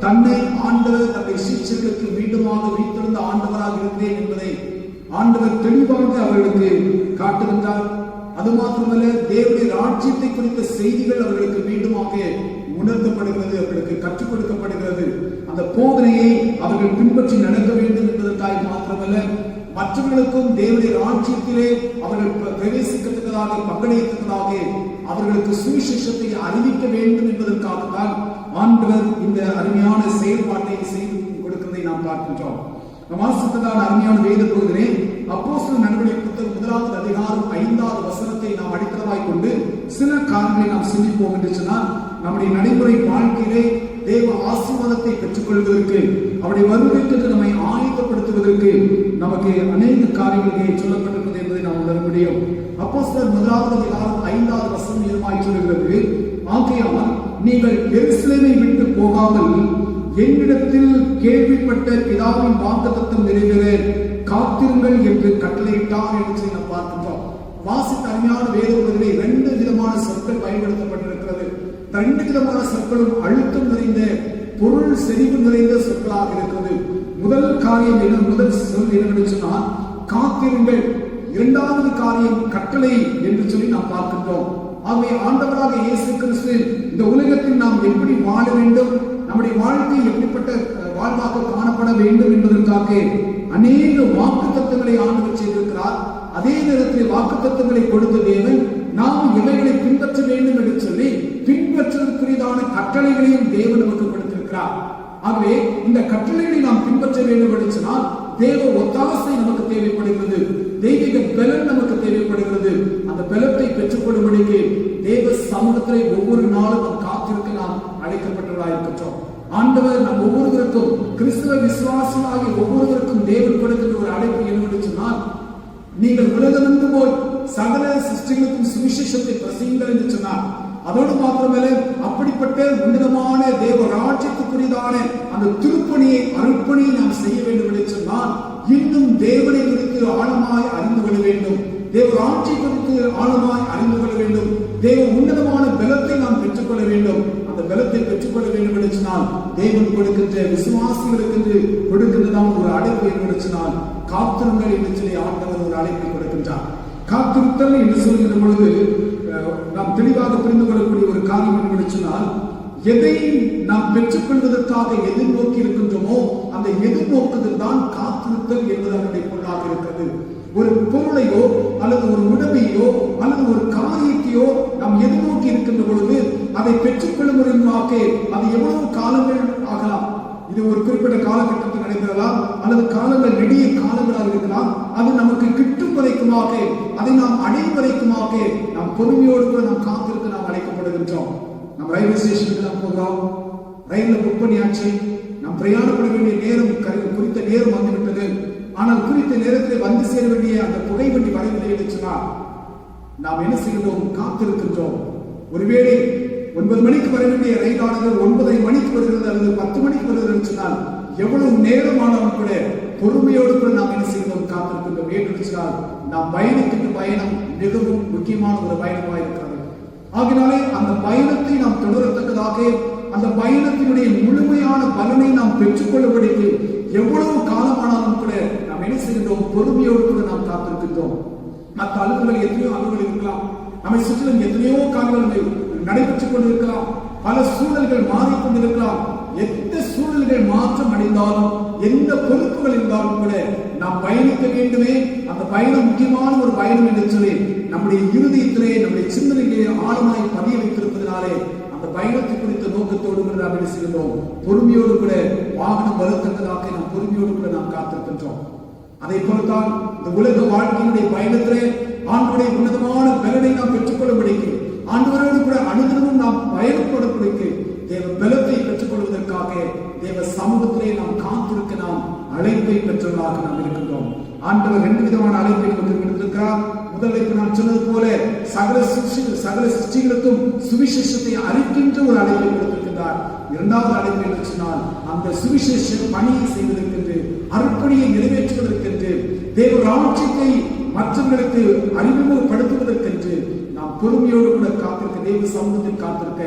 தன்னை ஆண்டவர் தன்னுடைய சீஷர்களுக்கு மீண்டுமாக வைத்திருந்த ஆண்டவராக இருந்தேன் என்பதை ஆண்டவர் தெளிவாக அவர்களுக்கு காட்டுகின்றார். அது மாத்திரமல்ல, தேவனுடைய ராஜ்யத்தை குறித்த செய்திகள் அவர்களுக்கு மீண்டுமாக உணர்த்தப்படுகிறது, அவர்களுக்கு கற்றுக் கொடுக்கப்படுகிறது. அந்த போதனையை அவர்கள் பின்பற்றி நடக்க வேண்டும் என்பதற்காக மாத்திரமல்ல, மற்றவர்களுக்கும் தேவனுடைய ராஜ்யத்திலே அவர்கள் பிரவேசிக்கத்தக்கதாக பங்களிக்கத்தக்கதாக அவர்களுக்கு சுவிசேஷத்தை அறிவிக்க வேண்டும் என்பதற்காகத்தான் ஆண்டவர் இந்த அருமையான செயல்பாட்டை செய்து கொடுக்கிறதை நாம் பார்க்கின்றோம். வாசித்ததான அருமையான வேத பகுதியிலே அப்போஸ்தலர் நடவடிக்கை புத்தகம் 1வது அதிகாரம் 5வது வசனத்தை நாம் அடித்தளமாய் கொண்டு சில காரியங்களை நாம் சிந்திப்போம் என்று சொன்னால், நம்முடைய நடைமுறை வாழ்க்கையிலே தேவ ஆசீர்வாதத்தை பெற்றுக் கொள்வதற்கு, அவருடைய வருகைக்கு நம்மை ஆயத்தப்படுத்துவதற்கு நமக்கு அநேக காரியங்கள் சொல்லப்பட்டிருக்கிறது என்பதை நாம் உணர முடியும். அப்போஸ்தலர் 1வது அதிகாரம் 5வது வசனம் இதுமாய் சொல்கிறது, ஆகையால் நீங்கள் எருசலேமை விட்டு போகாமல் என்னிடத்தில் கேள்விப்பட்ட பிதாவின் வாக்குத்தத்தம் நிறைவேற காத்திருங்கள் என்று கட்டளையிட்டார் என்று நாம் பார்க்கின்றோம். வாசித்த அருமையான வேத பகுதியிலே 2 விதமான சொற்கள் பயன்படுத்தப்பட்டிருக்கிறது. 2 விதமான சொற்களும் அழுத்தம் நிறைந்த, பொருள் செறிவு நிறைந்த சொற்களாக இருக்கிறது. முதல் காரியம் என்ன, முதல் சொல் என்னவென்று சொன்னால் காத்திருங்கள். 2வது காரியம் கட்டளை என்று சொல்லி நாம் பார்க்கின்றோம். ஆகவே ஆண்டவராக இயேசு கிறிஸ்து இந்த உலகத்தில் நாம் எப்படி வாழ வேண்டும், நம்முடைய வாழ்க்கை எப்படிப்பட்ட வாழ்வாக காணப்பட வேண்டும் என்பதற்காக அநேக வாக்குத்தத்தங்களை ஆண்டவர் செய்திருக்கிறார். அதே நேரத்தில் வாக்குத்தத்தங்களை கொடுத்த தேவன் நாம் இவைகளை பின்பற்ற வேண்டும் என்று சொல்லி பின்பற்றுவதற்குரியதான கட்டளைகளையும் தேவன் நமக்கு கொடுத்திருக்கிறார். ஆகவே இந்த கட்டளைகளை நாம் பின்பற்ற வேண்டும் என்று சொன்னால் தேவ ஒத்தாசை நமக்கு தேவைப்படுகிறது, தெய்வீக பலன் நமக்கு தேவைப்படுகிறது. அந்த பலத்தை பெற்றுக்கொள்ளும்படிக்கு தேவ சமூகத்திலே ஒவ்வொரு நாளும் நாம் காத்திருக்க நாம் அழைக்கப்பட்டவர்களாயிருக்கின்றோம். ஆண்டவர் நம் ஒவ்வொருவருக்கும், கிறிஸ்துவ விசுவாசிகளாகிய ஒவ்வொருவருக்கும் தேவன் கொடுக்கின்ற ஒரு அழைப்பு என்னவென்று சொன்னால், நீங்கள் உலகமெங்கும் போய் சகல சிருஷ்டிகளுக்கும் சுவிசேஷத்தை பிரசங்கிங்கள் என்று சொன்னார். அதோடு மாத்திரமல்ல, அப்படிப்பட்ட உன்னதமான தேவ ராஜ்யத்துக்குரியதான அந்த திருப்பணியை அர்ப்பணியை நாம் செய்ய வேண்டும் என்று சொன்னால், இன்னும் தேவனை குறித்து ஆழமாய் அறிந்து கொள்ள வேண்டும், தேவ ராஜ்யம் குறித்து ஆழமாய் அறிந்து கொள்ள வேண்டும், தேவ உன்னதமான பலத்தை நாம் பெற்றுக்கொள்ள வேண்டும். அந்த பலத்தை பெற்றுக்கொள்ள வேண்டும் என்று சொன்னால் தேவன் கொடுக்கின்ற விசுவாசிகளுக்கு கொடுக்கின்றதான ஒரு அழைப்பு என்று சொன்னால் காத்திருங்கள் என்று சொல்லி ஆண்டவர் ஒரு அழைப்பை கொடுக்கின்றார். காத்திருத்தல் என்று சொல்கின்ற பொழுது நாம் தெளிவாக புரிந்து கொள்ளக்கூடிய ஒரு காரியம் என்று சொன்னால், எதை நாம் பெற்றுக்கொள்வதற்காக எதிர்நோக்கி இருக்கின்றோமோ அந்த எதிர்நோக்குதல் தான் காத்திருத்தல் என்பது அதனுடைய பொருளாக இருக்கிறது. ஒரு பொருளையோ அல்லது ஒரு உடமையோ அல்லது ஒரு காரியத்தையோ நாம் எதிர்நோக்கி இருக்கின்ற பொழுது அதை பெற்றுக்கொள்ளும் முறையாக அது எவ்வளவு காலங்கள் ஆகலாம். இது ஒரு குறிப்பிட்ட காலகட்டத்தில் நடைபெறலாம் அல்லது காலங்கள் நெடிய காலங்களாக இருக்கலாம். அது நமக்கு கிட்டும் வரைக்குமாக, அதை நாம் அடையும் வரைக்குமாக நாம் பொறுமையோடு கூட நாம் காத்திருக்க நாம் அழைக்கப்படுகின்றோம். நாம் ரயில்வே ஸ்டேஷனுக்கு நாம் போகிறோம், ரயிலில் புக் பண்ணியாச்சு, நாம் பிரயாணப்பட வேண்டிய நேரம் குறித்த நேரம் வந்துவிட்டது. ஆனால் குறித்த நேரத்தில் வந்து சேர வேண்டிய அந்த புகை வண்டி வரவில்லை என்று சொன்னால் நாம் என்ன செய்கின்றோம்? காத்திருக்கின்றோம். ஒருவேளை 9 மணிக்கு வர வேண்டிய ரயிலானது 9:30 மணிக்கு வருகிறது அல்லது 10 மணிக்கு வருகிறது சொன்னால் எவ்வளவு நேரமானாலும் கூட பொறுமையோடு கூட நாம் என்ன செய்கிறோம்? காத்திருக்கின்றோம். ஏனென்றால் நாம் பயணிக்கின்ற பயணம் மிகவும் முக்கியமான ஒரு பயணமாக இருக்கிறது. ஆகினாலே அந்த பயணத்தை நாம் தொடரத்தக்கதாக அந்த பயணத்தினுடைய முழுமையான பலனை நாம் பெற்றுக்கொள்ளப்படுகிறது. எவ்வளவு காலமானாலும் கூட நாம் என்ன செய்கின்றோம்? பொறுமையோடு கூட நாம் காத்திருக்கின்றோம். மற்ற அலுவல்கள் எத்தனையோ அலுவல்கள் இருக்கலாம், நம்மை சுற்றிலும் எத்தனையோ காரியங்கள் நடைபெற்றுக் கொண்டிருக்கலாம், பல சூழல்கள் மாறிக்கொண்டிருக்கலாம். எந்த சூழல்கள் மாற்றம் அடைந்தாலும் எந்த பொறுப்புகள் இருந்தாலும் கூட நாம் பயணிக்க வேண்டுமே. அந்த பயணம் முக்கியமான ஒரு பயணம் என்று சொல்லி நம்முடைய இருதயத்திலே நம்முடைய சிந்தனைகளை ஆழமாய் பதிய வைத்திருப்பதனாலே அந்த பயணத்தை குறித்த நோக்கத்தோடு கூட நாம் என்ன செய்கின்றோம்? பொறுமையோடு கூட வாகனம் வரத்தக்கதாக நாம் பொறுமையோடு கூட நாம் காத்திருக்கின்றோம். அதை போலத்தான் இந்த உலக வாழ்க்கையினுடைய பயணத்திலே ஆண்டவருடைய உன்னதமான பலனை நாம் பெற்றுக்கொள்ளும்படிக்கு, ஆண்டவரோடு கூட அனுதினமும் நாம் பயணப்படப்படுக்கு தேவ பலத்தை பெற்றுக்கொள்வதற்காக தேவ சமூகத்திலே நாம் காத்திருக்க நாம் அழைப்பை பெற்றவர்களாக நாம் இருக்கின்றோம். ஆண்டவர் 2 விதமான அழைப்பை நமக்கு விடுத்திருக்கிறார். முதலில் நான் சொன்னது போல சகல சிருஷ்டிகளுக்கும் சுவிசேஷத்தை அறிக்கின்ற ஒரு அழைப்பை கொடுத்திருக்கிறார். இரண்டாவது அழைப்பு என்று சொன்னால் அந்த சுவிசேஷ பணியை செய்வதற்கென்று, அர்ப்பணியை நிறைவேற்றுவதற்கென்று, தேவ ராஜ்யத்தை மற்றவர்களுக்கு அறிமுகப்படுத்துவதற்கென்று நாம் பொறுமையோடு கூட காத்திருக்க, தேவ சமூகத்தில் காத்திருக்க,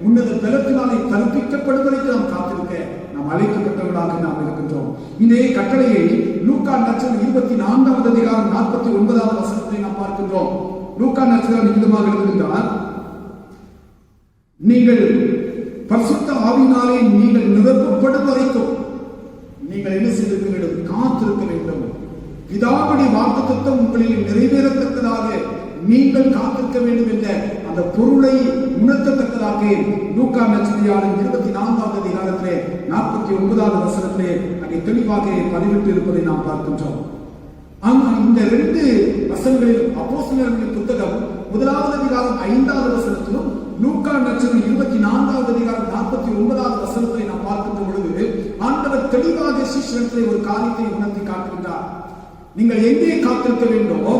உன்னத பலத்தினாலே கற்பிக்கப்படுவதற்கு நாம் காத்திருக்க நாம் அழைக்கப்பட்டவர்களாக நாம் இருக்கின்றோம். இதே கட்டளையை லூக்கா நற்செய்தி 24வது அதிகாரம் 49வது வசனத்தை நாம் பார்க்கின்றோம். லூக்கா நற்செய்தி விதமாக எழுதுகின்றார், நீங்கள் பரிசுத்த ஆவியினாலே நீங்கள் நிரப்பப்படும் வரைக்கும் நீங்கள் என்ன செய்திருக்க வேண்டும்? காத்திருக்க வேண்டும். பிதாவுடைய வாக்குத்தத்தம் உங்களில் நிறைவேறத்தக்கதாக நீங்கள் காத்திருக்க வேண்டும் என்ற அந்த பொருளை உணர்த்தத்தக்கதாக லூக்கா நற்செய்தியாளர் 24வது அதிகாரத்திலே 49வது வசனத்திலே அங்கே தெளிவாக பதிவிட்டு இருப்பதை நாம் பார்க்கின்றோம். இந்த 2 வசனங்களில் அப்போஸ்தலர்களின் புத்தகம் 1வது அதிகாரம் 5வது வசனத்திலும் லூக்கா நற்செய்தி 24வது அதிகாரம் 49வது வசனத்தை நாம் பார்க்கின்ற பொழுது ஆண்டவர் தெளிவாக சீஷர்களை ஒரு காரியத்தை உணர்த்தி காட்டுகின்றார். நீங்கள் எங்கே காத்திருக்க வேண்டுமோ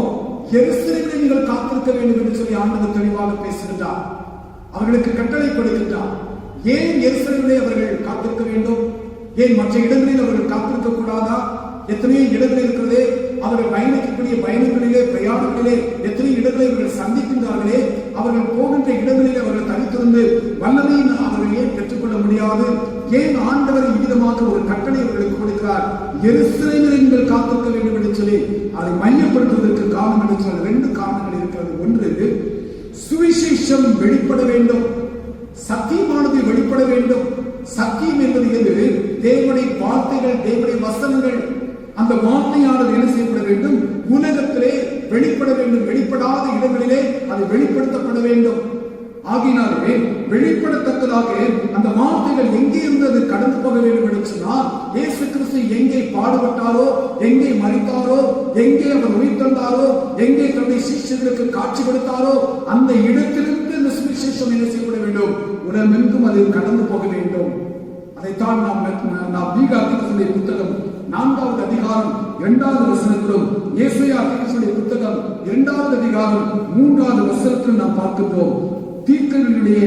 எருசலேமிலே நீங்கள் காத்திருக்க வேண்டும் என்று சொல்லி ஆண்டவர் தெளிவாக பேசுகின்றார். அவர்களுக்கு கட்டளை கொடுக்கின்றார். ஏன் எருசலேமிலே அவர்கள் காத்திருக்க வேண்டும்? ஏன் மற்ற இடங்களில் அவர்கள் காத்திருக்க கூடாதா? எத்தனையோ இடங்கள் இருக்கிறதே. அவர்கள் பயணிக்கக்கூடிய பயணங்களிலே, பிரயாணங்களிலே எத்தனை இடங்களை அவர்கள் சந்திக்கின்றார்களே. அவர்கள் போகின்ற இடங்களிலே அவர்கள் தனித்திருந்து வல்லமையை அவர்கள் ஏன் பெற்றுக்கொள்ள முடியாது? ஏன் ஆண்டவர் இவ்விதமாக ஒரு கட்டளை அவர்களுக்கு கொடுக்கிறார்? எருசலேமில் நீங்கள் காத்திருக்க வேண்டும் என்று சொல்லி அதை மையப்படுத்துவதற்கு காரணம் என்று சொல்ல 2 காரணங்கள் இருக்கிறது. ஒன்று, சுவிசேஷம் வெளிப்பட வேண்டும், சத்தியமானது வெளிப்பட வேண்டும். சத்தியம் என்பது எது? தேவனுடைய வார்த்தைகள், தேவனுடைய வசனங்கள். அந்த வார்த்தையானது என்ன செய்யப்பட வேண்டும்? உலகத்திலே வெளிப்பட வேண்டும். வெளிப்படாத இடங்களிலே அது வெளிப்படுத்தப்பட வேண்டும். ஆகினாலே வெளிப்படத்தக்கதாக அந்த வார்த்தைகள் எங்கே இருந்தது கடந்து போக வேண்டும் என்று சொன்னால், இயேசு கிறிஸ்து எங்கே பாடுபட்டாரோ, எங்கே மரித்தாரோ, எங்கே அவர் உயிர்த்தெழுந்தாரோ, எங்கே தன்னுடைய சீஷர்களுக்கு காட்சி கொடுத்தாரோ அந்த இடத்திலிருந்து இந்த சுவிசேஷம் என்ன செய்யப்பட வேண்டும்? உலகமெங்கும் அது கடந்து போக வேண்டும். அதைத்தான் நாம் மீகா தீர்க்கதரிசியுடைய புத்தகம் 4வது அதிகாரம் 2வது வசனத்திலும், ஏசாயா தீர்க்கதரிசியுடைய புத்தகம் 2வது அதிகாரம் 3வது வசனத்திலும் நாம் பார்க்கின்றோம். தீர்க்கதரிசியுடைய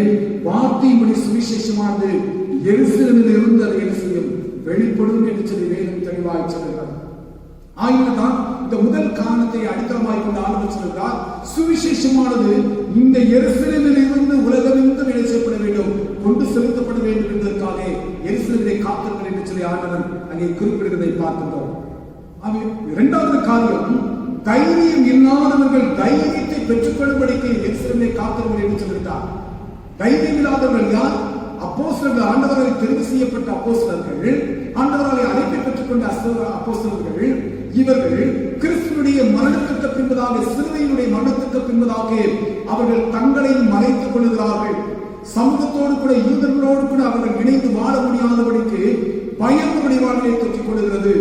வார்த்தையின்படி சுவிசேஷமானது எருசலேமில் இருந்து அதை என்ன செய்யும்? வெளிப்படும் என்று சொல்லி வேதம் தெளிவாய் சொல்கிறார். ஆகியதான் இந்த முதல் காரணத்தை அடித்தளமாய் கொண்டு ஆண்டவர் சொல்கிறார், சுவிசேஷமானது இந்த எருசலேமில் இருந்து உலகமெங்கும் என்ன செய்யப்பட வேண்டும்? கொண்டு செலுத்தப்பட வேண்டும் என்பதற்காக எருசலேமிலே காத்திருங்கள் என்று சொல்லி ஆண்டவர் அங்கே குறிப்பிடுவதை பார்க்கின்றோம். இரண்டாவது காரியம், தைரியம் இல்லாதவர்கள் தைரியத்தை பெற்றுக்கொள்ளும்படிக்கு எருசலேமிலே காத்திருங்கள் என்று சொல்லிட்டார். தைரியம் இல்லாதவர்கள் யார்? அப்போஸ்தலர்கள், ஆண்டவரால் தெரிவு செய்யப்பட்ட அப்போஸ்தலர்கள், ஆண்டவரால் அழைப்பை பெற்றுக் கொண்ட அப்போஸ்தலர்கள். இவர்கள் கிறிஸ்துவுடைய மரணத்துக்கு பின்பதாக, சிலுவையினுடைய மரணத்துக்கு பின்பதாக அவர்கள் தங்களை மறைத்துக் கொள்கிறார்கள். சமூகத்தோடு கூட, யூதர்களோடு கூட அவர்கள் இணைந்து வாழ முடியாதபடிக்கு பயம் வாழ்க்கையை தொற்றிக் கொள்கிறது.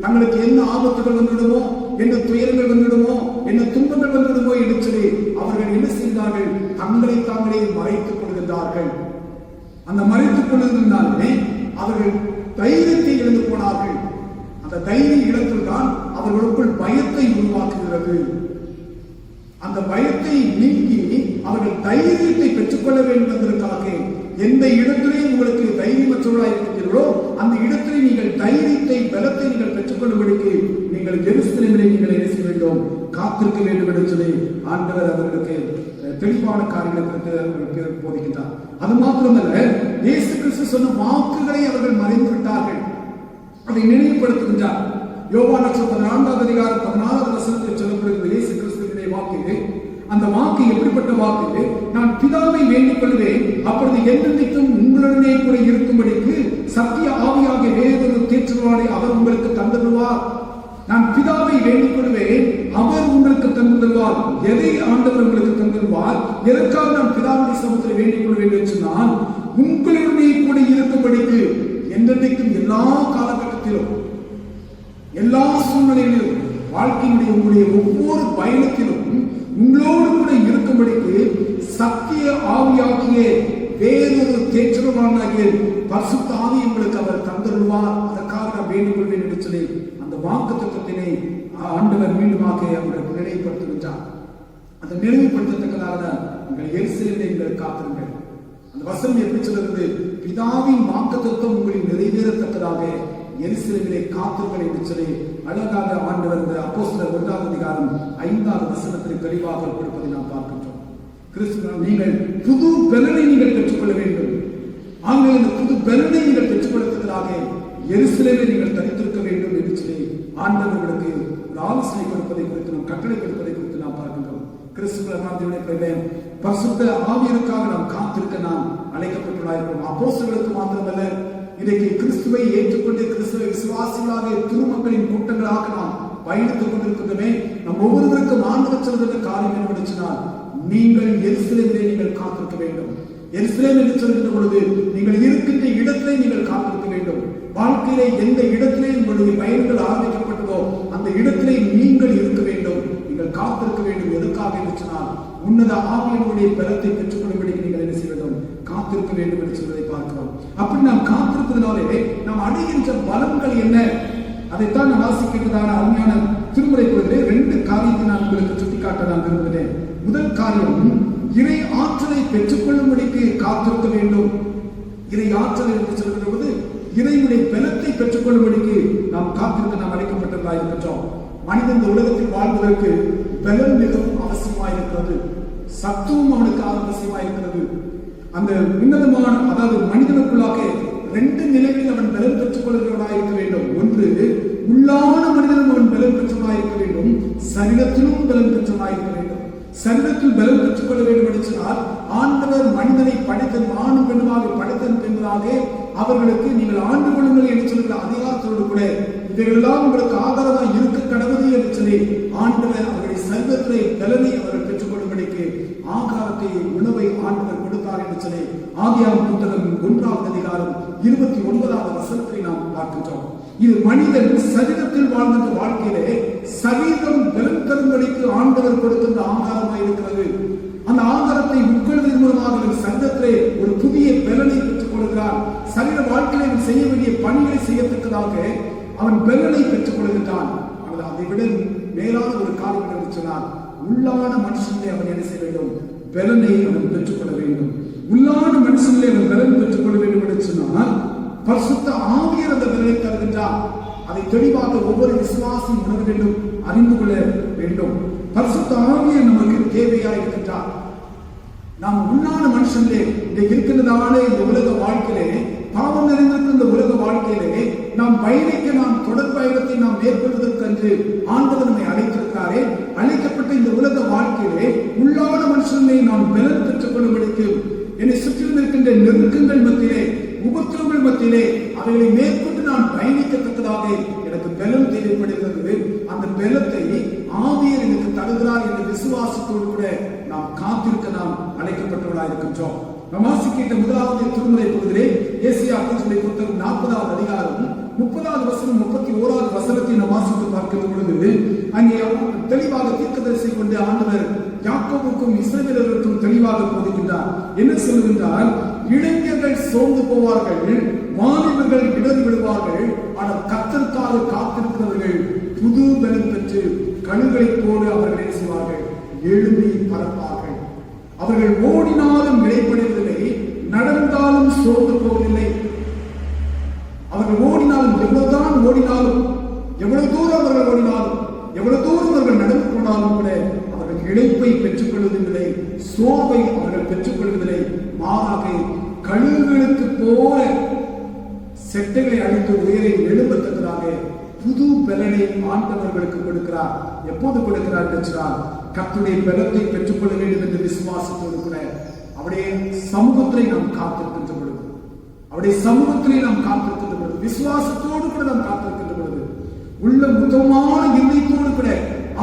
தங்களுக்கு என்ன ஆபத்துகள் வந்துடுமோ, என்ன துயரங்கள் வந்துடுமோ, என்ன துன்பங்கள் வந்துடுமோ என்று சொல்லி அவர்கள் என்ன செய்தார்கள்? தங்களை தாங்களே மறைத்துக் கொள்கின்றார்கள். அந்த மறைத்துக் கொள்வதனாலே அவர்கள் தைரியத்தை இழந்து போனார்கள். அந்த தைரிய இடத்தில் தான் அவர்களுக்குள் பயத்தை உருவாக்குகிறது. அந்த பயத்தை நீக்கி அவர்கள் தைரியத்தை பெற்றுக்கொள்ள வேண்டும் என்பதற்காக எந்த இடத்திலே உங்களுக்கு தைரியமற்றவர்களாக இருக்கிறீர்களோ அந்த இடத்திலே நீங்கள் தைரியத்தை பலத்தை நீங்கள் பெற்றுக்கொள்ளும்படிக்கு நீங்கள் எருசலேமிலே நீங்கள் என்ன செய்ய வேண்டும், காத்திருக்க வேண்டும் என்று சொல்லி ஆண்டவர் அவர்களுக்கு தெளிவான காரியங்களுக்கு போதிக்கின்றார். அது மாத்திரமல்ல, இயேசு கிறிஸ்து சொன்ன வாக்குகளை அவர்கள் மறைந்து விட்டார்கள். அதை நினைவுபடுத்துகின்றார். யோவான் 14:16 சொல்லப்படுகிற இயேசு கிறிஸ்துவினுடைய வாக்கு, அந்த வாக்கு எப்படிப்பட்ட வாக்கு? நான் பிதாவை வேண்டிக் கொள்வேன், அப்பொழுது என்றென்றைக்கும் உங்களுடனே கூட இருக்கும்படிக்கு சத்திய ஆவியாகிய வேறொரு தேற்றவாளை அவர் உங்களுக்கு தந்துடுவார். நான் பிதாவை வேண்டிக் கொள்வேன், அவர் உங்களுக்கு தந்துடுவார். எதை ஆண்டவர் உங்களுக்கு தந்துடுவார்? எதற்காக நான் பிதாவுடைய சமூகத்தில் வேண்டிக் கொள்வேன் என்று சொன்னால், உங்களுடனே கூட இருக்கும்படிக்கு என்றென்றைக்கும் எல்லா காலகட்டத்திலும் எல்லா சூழ்நிலைகளிலும் வாழ்க்கையினுடைய உங்களுடைய ஒவ்வொரு பயணத்திலும் உங்களோடு கூட இருக்கும்படிக்கு சத்திய ஆவியாகிய வேறொரு தேற்றவானாகிய பரிசுத்த ஆவி உங்களுக்கு அவர் தந்துள்ளார். அதற்காக நான் வேண்டிக் கொள்வேன் என்று சொல்லி அந்த வாக்குத்தத்தத்தினை ஆண்டவர் மீண்டுமாக அவர்களுக்கு நினைவுபடுத்துகின்றார். அந்த நினைவுபடுத்தத்தக்கதாக உங்கள் எருசலேமிலே நீங்கள் காத்திருங்கள். அந்த வசனம் எப்படி சொல்கிறது? பிதாவின் வாக்குத்தத்தம் உங்களில் நிறைவேறத்தக்கதாக எருசலேமிலே காத்திருங்கள் என்று சொல்லி அழகாக ஆண்டவர் இந்த அப்போஸ்தலர் 1:5 தெளிவாக கொடுப்பதை நாம் பார்க்கின்றோம். கிறிஸ்துவ நீங்கள் புது பலனை நீங்கள் பெற்றுக்கொள்ள வேண்டும். ஆகவே இந்த புது பலனை நீங்கள் பெற்றுக்கொள்வதற்காக எருசலேமில் நீங்கள் தரித்திருக்க வேண்டும் என்று சொல்லி ஆண்டவர்களுக்கு ஒரு ஆலோசனை கொடுப்பதை குறித்து நாம் கட்டளை கொடுப்பதை குறித்து நாம் பார்க்கின்றோம். கிறிஸ்துவ பரிசுத்த ஆவியருக்காக நாம் காத்திருக்க நாம் அழைக்கப்பட்டுள்ளாயிருக்கிறோம். அப்போஸ்தலர்களுக்கு மாத்திரமல்ல, இன்றைக்கு கிறிஸ்துவை ஏற்றுக்கொண்டு கிறிஸ்துவ விசுவாசிகளாக திருமக்களின் கூட்டங்களாக நாம் பயணித்துக் கொண்டிருக்கின்றமே, நம் ஒவ்வொருவருக்கும் ஆண்டவர் சொல்கிற காரியம் என்னவென்றால், நீங்கள் எருசலேமிலே நீங்கள் காத்திருக்க வேண்டும். எருசலேம் என்று சொல்கின்ற பொழுது நீங்கள் இருக்கின்ற இடத்திலே நீங்கள் காத்திருக்க வேண்டும். வாழ்க்கையிலே எந்த இடத்திலே உங்களுடைய பயன்கள் ஆரம்பிக்கப்பட்டதோ அந்த இடத்திலே நீங்கள் இருக்க வேண்டும், நீங்கள் காத்திருக்க வேண்டும். எதற்காக என்று சொன்னால், உன்னத ஆவியினுடைய பலத்தை பெற்றுக்கொள்ளும்படி நீங்கள் என்ன செய்ய வேண்டும், காத்திருக்க வேண்டும் என்று சொல்வதை பார்க்கிறோம். அப்படி நாம் காத்திருப்பதனாலே நாம் அடைகின்ற பலன்கள் என்ன? அதைத்தான் நான் வாசிக்கிறதான அருமையான திருமுறை பகுதியிலே 2 காரியத்தை நான் உங்களுக்கு சுட்டிக்காட்ட நான் விரும்புகிறேன். முதல் காரியம், இறை ஆற்றலை பெற்றுக்கொள்ளும்படிக்கு காத்திருக்க வேண்டும். இறை ஆற்றல் என்று சொல்கிற பொழுது இறைவனுடைய பலத்தை பெற்றுக்கொள்ளும்படிக்கு நாம் காத்திருக்க நாம் அழைக்கப்பட்டதாக இருக்கின்றோம். மனிதன் இந்த உலகத்தில் வாழ்வதற்கு பலம் மிகவும் அவசியமாயிருக்கிறது, சத்துவம் அவனுக்கு அவசியமாயிருக்கிறது. அந்த உன்னதமான, அதாவது மனிதனுக்குள்ளாக 2 நிலைகளில் அவன் பலம் பெற்றுக் கொள்கிறவனாக இருக்க வேண்டும். ஒன்று, உள்ளான மனிதனும் அவன் பலம் பெற்றவனாக இருக்க வேண்டும், சரீரத்திலும் பலம் பெற்றவனாக இருக்க வேண்டும். சரீரத்தில் பலம் பெற்றுக் கொள்ள வேண்டும் என்று சொன்னால், ஆண்டவர் மனிதனை படைத்த ஆணும் பெண்ணுமாக படைத்தன் என்பதாக அவர்களுக்கு நீங்கள் ஆண்டு கொள்ளுங்கள் என்று சொல்கிற அதிகாரத்தோடு கூட இவைகளெல்லாம் உங்களுக்கு ஆதாரமாக இருக்க கடவுது என்று சொல்லி ஆண்டவர் அவர்களுடைய சரீரத்திலே பலனை அவர்கள் பெற்றுக் கொள்ளும்படிக்கு ஆகாரத்தை, உணவை ஆண்டவர் கொடுத்தார் என்று சொல்லி ஆதியாகமம் புத்தகம் 1:29 நாம் பார்க்கின்றோம். இது மனிதன் சரீரத்தில் வாழ்ந்த வாழ்க்கையிலே சரீரம் பலம் பெறும்படிக்கு ஆண்டவர் கொடுக்கின்ற ஆகாரமாக இருக்கிறது. அந்த ஆகாரத்தை உட்கொள்வதன் மூலமாக சரீரத்திலே ஒரு புதிய பலனை பெற்றுக் கொள்கிறான். சரீர வாழ்க்கையில அவன் செய்ய வேண்டிய பணிகளை செய்யத்தக்கதாக அவன் பலனை பெற்றுக் கொள்கின்றான். ஆனால் அதை விட மேலான ஒரு காரியம் என்று சொன்னால், உள்ளான மனுஷனை அவன் என்ன செய்ய வேண்டும், பலனை அவன் பெற்றுக் கொள்ள வேண்டும். உள்ளான மனுஷனிலே அவன் பலன் பெற்றுக் கொள்ள வேண்டும் என்று சொன்னால், பரிசுத்த ஆவியர் அந்த பலனை தருகின்றார். அதை தெளிவாக ஒவ்வொரு விசுவாசியும் உணர வேண்டும், அறிந்து கொள்ள வேண்டும். பரிசுத்த ஆவியர் நமக்கு தேவையாக இருக்கின்றார். நாம் உள்ளான மனுஷனிலே இருக்கின்றதான இந்த உலக வாழ்க்கையிலே, பாவம் நிறைந்திருக்கிற இந்த உலக வாழ்க்கையிலே நாம் பயணிக்க, நாம் தொடர் பயணத்தை நாம் மேற்கொள்வதற்கு என்று ஆண்டவர் நம்மை அழைத்திருக்காரே. அழைக்கப்பட்ட இந்த உலக வாழ்க்கையிலே உள்ளான மனுஷனை நாம் பலன் பெற்றுக் கொள்ளும்படிக்கு என்னை சுற்றிலும் இருக்கின்ற நெருக்கங்கள் மத்தியிலே, உபத்திரங்கள் மத்தியிலே அவைகளை மேற்கொண்டு நான் பயணிக்கத்தக்கதாக எனக்கு பலம் தேவைப்படுகிறது. அந்த பலத்தை ஆவியர் எனக்கு தருகிறார் என்ற விசுவாசத்தோடு கூட நாம் காத்திருக்க நாம் அழைக்கப்பட்டவர்களாக இருக்கின்றோம். நாம் வாசிக்கின்ற முதலாவது திருமுறை பகுதியிலே ஏசாயா புத்தகம் 40வது அதிகாரம் 30வது வசனம் 31வது வசனத்தை நாம் வாசித்து பார்க்கிற பொழுது அங்கே தெளிவாக தீர்க்கதரிசி கொண்டு ஆண்டவர் யாக்கோபுக்கும் இஸ்ரவேலருக்கும் தெளிவாக போதிக்கின்றார். என்ன சொல்லுகின்றார்? இளைஞர்கள் சோர்ந்து போவார்கள், வாலிபர்கள் இடறி விடுவார்கள். ஆனால் கர்த்தருக்காக காத்திருக்கிறவர்கள் புது பலம் பெற்று கழுகளைப் போல அவர்கள் என்ன செய்வார்கள்? எழும்பி பறப்பார்கள். அவர்கள் ஓடினாலும் இடைப்படுவதில்லை, நடந்தாலும் சோர்ந்து போவதில்லை. அவர்கள் ஓடினாலும், எவ்வளவுதான் ஓடினாலும், எவ்வளவு தூரம் அவர்கள் ஓடினாலும், எவ்வளவு தூரம் அவர்கள் நடந்து போனாலும் கூட அவர்கள் இழைப்பை பெற்றுக் கொள்வதில்லை, சோர்வை அவர்கள் பெற்றுக் கொள்வதில்லை. மாறாக கழுகுகளுக்கு போல செட்டைகளை அடித்து உயரை எழும்பத்தக்கதாக புது பலனை ஆண்டவர்களுக்கு கொடுக்கிறார். எப்போது கொடுக்கிறார் என்றால், கர்த்தருடைய பலத்தை பெற்றுக் கொள்ள வேண்டும் என்ற விசுவாசத்தோடு கூட அவருடைய சமூகத்திலே நாம் காத்திருக்கின்ற பொழுது, அவருடைய சமூகத்திலே நாம் காத்திருக்கின்ற பொழுது, விசுவாசத்தோடு கூட நாம் காத்திருக்கின்ற பொழுது, உள்ள முத்தமான எண்ணத்தோடு கூட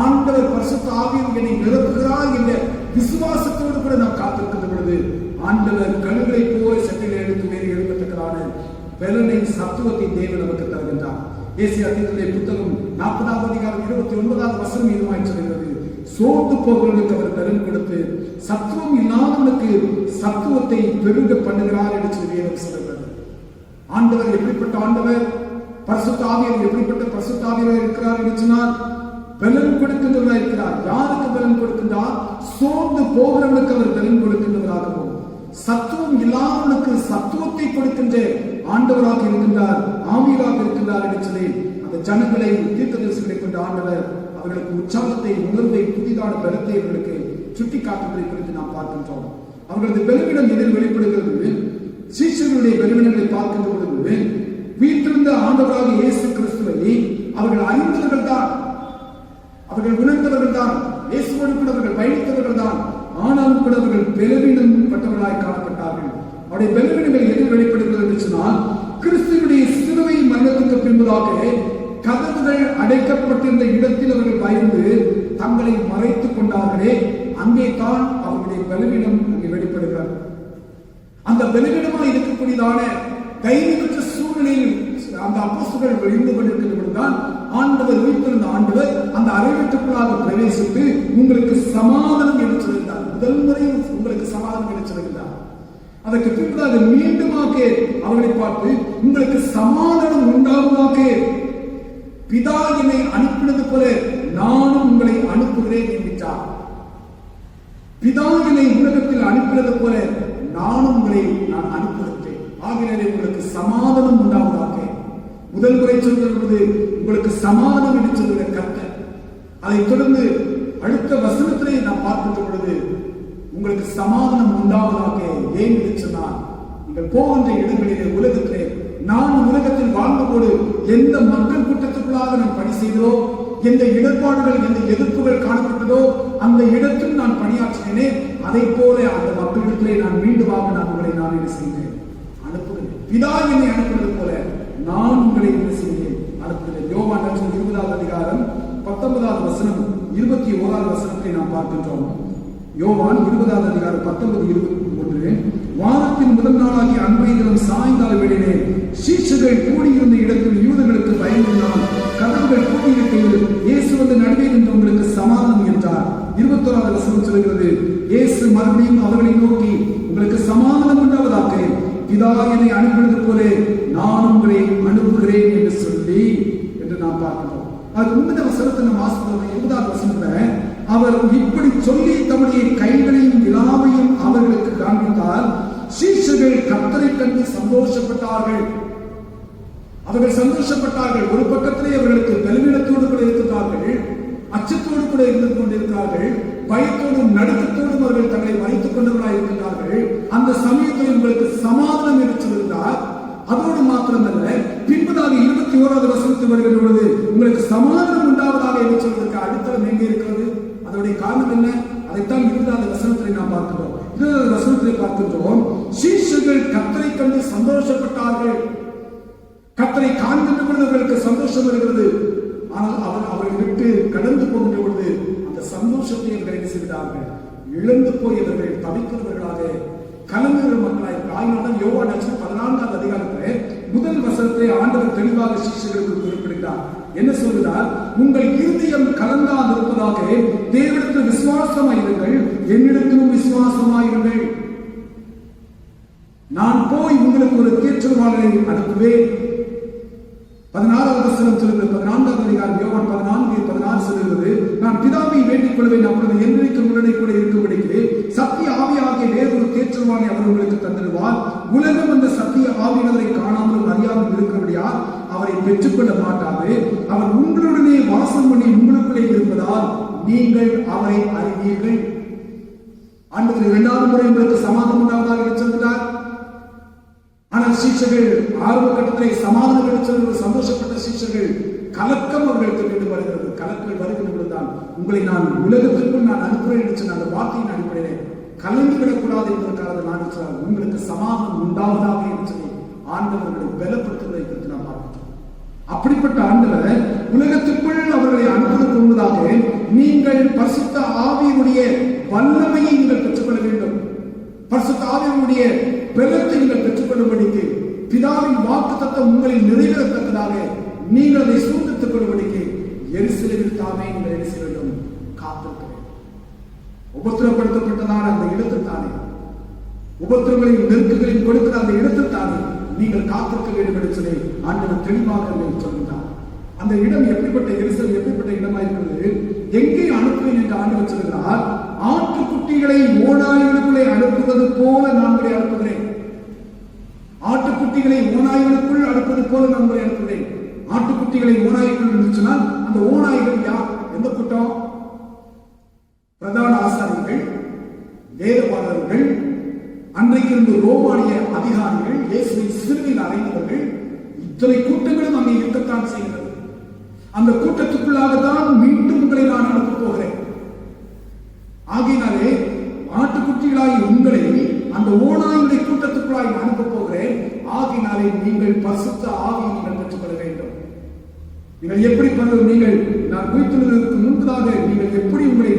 ஆண்டவர் பரிசுத்த ஆவியானவர் என்னை நிரப்புகிறார் என்ற விசுவாசத்தோடு கூட நாம் காத்திருக்கின்ற பொழுது, ஆண்டவர் கழுகை போல செட்டைகளை எடுத்து வேறு எழுப்பத்தக்கதான பலனை, சத்துவத்தை தேவன் நமக்கு தருகின்றார். ஏசாயா புத்தகம் 40வது அதிகாரம் 29வது வசனம் இதுவாய் சொல்கிறது, சோர்ந்து போகிறவர்களுக்கு அவர் பலன் கொடுத்து சத்துவம் இல்லாதவனுக்கு சத்துவத்தை பெருக பண்ணுகிறார் என்று சொல்லி சொல்கிறது. ஆண்டவர் எப்படிப்பட்ட ஆண்டவர்? பரிசுத்த ஆவியானவர் எப்படிப்பட்ட பரிசுத்த ஆவியானவர் இருக்கிறார் என்று சொன்னால், பலன் கொடுக்கின்றவராக இருக்கிறார். யாருக்கு பலன் கொடுக்கின்றார்? சோர்ந்து போகிறவனுக்கு அவர் பலன் கொடுக்கின்றவராகவும், சத்துவம் இல்லாதவனுக்கு சத்துவத்தை கொடுக்கின்ற ஆண்டவராக இருக்கின்றார், ஆவியராக இருக்கின்றார் என்று சொல்லி அந்த ஜனங்களை, தீர்க்கதரிசிகளை கொண்ட ஆண்டவர் அவர்களுக்கு உற்சாகத்தை, உணர்வை, புதிதான பலத்தை அவர்களுக்கு சுட்டி காட்டுவதை குறித்து நாம் பார்க்கின்றோம். அவர்களது பலவீனம் எதில் வெளிப்படுகிறது? சீஷர்களுடைய பலவீனங்களை பார்க்கின்ற பொழுது, வீட்டிலிருந்த ஆண்டவராக இயேசு கிறிஸ்துவை அவர்கள் அறிந்தவர்கள் தான், அவர்கள் உணர்ந்தவர்கள் தான், இயேசுவோடு கூட அவர்கள் பயணித்தவர்கள் தான். ஆனாலும் கூட அவர்கள் பலவீனம் பட்டவர்களாய் காணப்பட்டார்கள். அவருடைய பலவீனங்கள் எதில் வெளிப்படுகிறது என்று சொன்னால், கிறிஸ்துவினுடைய சிலுவை மரணத்துக்கு பின்பதாக கதவுகள் அடைக்கப்பட்டிருந்த இடத்தில் அவர்கள் பயந்து தங்களை மறைத்துக் கொண்டார்களே, அங்கே தான் அவருடைய பலவீனம் அங்கே வெளிப்படுகிறார். அந்த பலவீனமாக இருக்கக்கூடியதான தைரியமற்ற சூழ்நிலையில் அந்த அப்போஸ்தலர்கள் இருந்து கொண்டிருக்கின்ற பொழுதுதான் ஆண்டவர், உயிர்த்தெழுந்த ஆண்டவர் அந்த அறைவீட்டுக்குள்ளாக பிரவேசித்து உங்களுக்கு சமாதானம் என்று சொல்கிறார். முதல் முறை உங்களுக்கு சமாதானம் என்று சொல்கிறார். அதற்கு பின்பதாக மீண்டுமாக அவர்களை பார்த்து உங்களுக்கு சமாதானம் உண்டாவதாக, பிதா என்னை அனுப்பினது போல நானும் உங்களை அனுப்புகிறேன் என்கிறார். பிதா என்னை உலகத்தில் அனுப்பினது போல நானும் உங்களை நான் அனுப்புகிறேன், ஆகினாலே உங்களுக்கு சமாதானம் உண்டாவதாக. முதல் முறை சொல்கிறது உங்களுக்கு சமாதானம் என்று சொல்கிற கர்த்தர். அதைத் தொடர்ந்து அடுத்த வசனத்திலே நாம் பார்க்கின்ற பொழுது உங்களுக்கு சமாதானம் உண்டாவதாக. ஏன் என்று சொன்னால், நீங்கள் போகின்ற இடங்களிலே, உலகத்திலே, நான் உலகத்தில் வாழ்ந்தபோது எந்த மக்கள் கூட்டத்துக்குள்ளாக நாம் பணி செய்தோ, எந்த இடர்பாடுகள், எந்த எதிர்ப்புகள் காணப்பட்டதோ அந்த இடத்தில் நான் பணியாற்றினேனே, அதை போல அந்த மக்களிடத்திலே நான் மீண்டுமாக நான் உங்களை நான் என்ன செய்கிறேன்? அனுப்புகிறேன். பிதா என்னை அனுப்புவது போல நான் உங்களை என்ன செய்கிறேன்? அனுப்புகிறேன். யோவான் 20வது அதிகாரம் 19வது வசனம் 21வது வசனத்தை நாம் பார்க்கின்றோம். யோவான் 20வது அதிகாரம் 19-21. வாரத்தின் முதல் நாளாகிய அன்றைய தினம் சாயங்கால வேளையிலே சீஷர்கள் கூடியிருந்த இடத்தில் யூதர்களுக்கு பயந்திருந்தால் கதவுகள் கூடியிருக்கையில் இயேசு வந்து நடுவே நின்று உங்களுக்கு சமாதானம் என்றார். 21வது வசனம் சொல்கிறது, இயேசு மறுபடியும் அவர்களை நோக்கி உங்களுக்கு சமாதானம் உண்டாவதாக, பிதா என்னை அனுப்பினது போல நான் உங்களை அனுப்புகிறேன் என்று சொல்லி என்று நாம் பார்க்கிறோம். அது முந்தின வசனத்தை நாம் வாசிக்கிறோம். 20வது வசனத்துல அவர் இப்படி சொல்லி தம்முடைய கைகளையும் விலாவையும் அவர்களுக்கு காண்பித்தால் சீஷர்கள் கர்த்தரை கண்டு சந்தோஷப்பட்டார்கள். அவர்கள் சந்தோஷப்பட்டார்கள். ஒரு பக்கத்திலே அவர்களுக்கு பலவீனத்தோடு கூட இருக்கிறார்கள், அச்சத்தோடு கூட இருந்து கொண்டிருக்கிறார்கள், பயத்தோடும் நடுக்கத்தோடும் அவர்கள் தங்களை மறைத்துக் கொண்டவர்களாக இருக்கிறார்கள். அந்த சமயத்தில் உங்களுக்கு சமாதானம் என்று சொல்கிறார். அதோடு மாத்திரமல்ல, பின்பதாக 21வது வசனத்தில் வருகிற பொழுது உங்களுக்கு சமாதானம் உண்டாவதாக என்று சொல்வதற்கு அடித்தளம் எங்கே இருக்கிறது? அதோடைய காரணம் என்ன? அதைத்தான் 20வது வசனத்திலே நாம் பார்க்கிறோம். 20வது வசனத்திலே பார்க்கின்றோம், சீஷர்கள் கர்த்தரை கண்டு சந்தோஷப்பட்டார்கள். கர்த்தரை காண்கின்ற பொழுது அவர்களுக்கு சந்தோஷம் வருகிறது. ஆனால் அவர்கள் விட்டு கடந்து போகின்ற பொழுது அந்த சந்தோஷத்தை அவர்கள் என்ன செய்கிறார்கள்? இழந்து போய் அவர்கள் தவிக்கிறவர்களாக, கலங்குகிற மக்களாய். ஆயினால்தான் யோவான் 14வது அதிகாரத்திலே முதல் வசனத்தை ஆண்டவர் தெளிவாக சீஷர்களுக்கு குறிப்பிடுகிறார். என்ன சொல்கிறார்? உங்கள் இருதயம் கலங்காது இருப்பதாக தேவனிடத்தில் விசுவாசமாயிருங்கள், என்னிடத்திலும் விசுவாசமாயிருங்கள். போய் உங்களுக்கு ஒரு தேற்றவாளரை அனுப்புவேன். 16வது வசனம் சொல்லுகிறது, 14வது அதிகாரம் யோவான் 14:16 சொல்லுகிறது, நான் பிதாவை வேண்டிக் கொள்வேன், அப்பொழுது என்றைக்கும் உடனே கூட இருக்கும்படிக்கு சத்திய ஆவியாகிய வேறொரு தேற்றவாளை அவர் உங்களுக்கு தந்திடுவார். உலகம் அந்த சத்திய ஆவியினரை காணாமலும் அறியாமல் இருக்கிறபடியால் அவரை பெற்றுக்கொள்ள மாட்டாது. அவர் உங்களுடனே வாசம் பண்ணி உங்களுக்குள்ளே இருப்பதால் நீங்கள் அவரை அறிவீர்கள். ஆண்டவர் 2வது முறை உங்களுக்கு சமாதானம் உண்டாவதாக சொல்கிறார். ஆனால் சீஷர்கள் ஆரம்ப கட்டத்திலே சமாதானம் கிடைச்சவர்கள் சந்தோஷப்பட்ட சீஷர்கள் கலக்கம் அவர்களுக்கு மீண்டும் வருகிறது. கலக்கங்கள் வருகின்ற பொழுதுதான் உங்களை நான் உலகத்திற்குள் நான் அனுப்புகிறேன் என்று அந்த வார்த்தையின் அடிப்படையிலே கலந்து விடக்கூடாது என்பதற்காக நான் சொல்றார், உங்களுக்கு சமாதானம் உண்டாவதாக என்று சொல்லி ஆண்டவர்களை பலப்படுத்துவதை குறித்து நாம் பார்க்கிறோம். அப்படிப்பட்ட ஆண்டவர் உலகத்திற்குள் அவர்களை அனுப்புவதற்கு முன்பதாக நீங்கள் பரிசுத்த ஆவியினுடைய வல்லமையை நீங்கள் பெற்றுக்கொள்ள வேண்டும். பரிசுத்த ஆவியினுடைய பலத்தை நீங்கள் பெற்றுக்கொள்ளும்படிக்கு பிதாவின் வாக்குத்தத்தம் உங்களில் நிறைவேறத்தக்கதாக நீங்கள் அதை சூழ்ந்துக் கொள்ளும்படிக்கு எருசலேமில் தாமே நீங்கள் என்ன செய்ய வேண்டும்? காத்திருக்க வேண்டும். உபத்திரப்படுத்தப்பட்டதான அந்த இடத்தில் தானே, உபத்திரங்களையும் நெருக்குகளையும் கொடுக்கிற அந்த இடத்தில் தானே நீங்கள் காத்திருக்க வேண்டும் என்று சொல்லி ஆண்டவர் தெளிவாக சொல்கிறார். அந்த இடம் எப்படிப்பட்ட எருசலேம் எப்படிப்பட்ட இடமா இருக்கிறது? எங்கே அனுப்புவேன் என்று ஆண்டவர் சொல்கிறார், ஆட்டுக்குட்டிகளை ஓநாய்களுக்குள்ளே அனுப்புவது போல நான் உங்களை அனுப்புகிறேன். ஆட்டுக்குட்டிகளை ஓநாய்களுக்குள் அனுப்புவது போல நான் உங்களை அனுப்புகிறேன். ஆட்டுக்குட்டிகளை ஓநாய்கள் என்று சொன்னால் அந்த ஓநாய்கள் யார்? எந்த கூட்டம்? பிரதான ஆசாரியர்கள், வேதபாரகர்கள், அன்றைக்கு இருந்த ரோமானிய அதிகாரிகள், இயேசுவை சிலுவையில் அறைந்தவர்கள், இத்தனை கூட்டங்களும் அங்கே இருக்கத்தான் செய்கிறது. அந்த கூட்டத்துக்குள்ளாகத்தான் மீண்டும் உங்களை நான் அனுப்ப போகிறேன். ஆகையினாலே ஆட்டுக்குட்டிகளாய் உங்களை அந்த ஓநாயுடைய கூட்டத்துக்குள்ளாய் அனுப்ப போகிறேன். ஆகையினாலே நீங்கள் பரிசுத்த ஆவியை நீங்கள் பெற்றுக்கொள்ள வேண்டும். நீங்கள் எப்படி நீங்கள் நான் உயிர்த்தெழுவதற்கு முன்பதாக நீங்கள் எப்படி உங்களை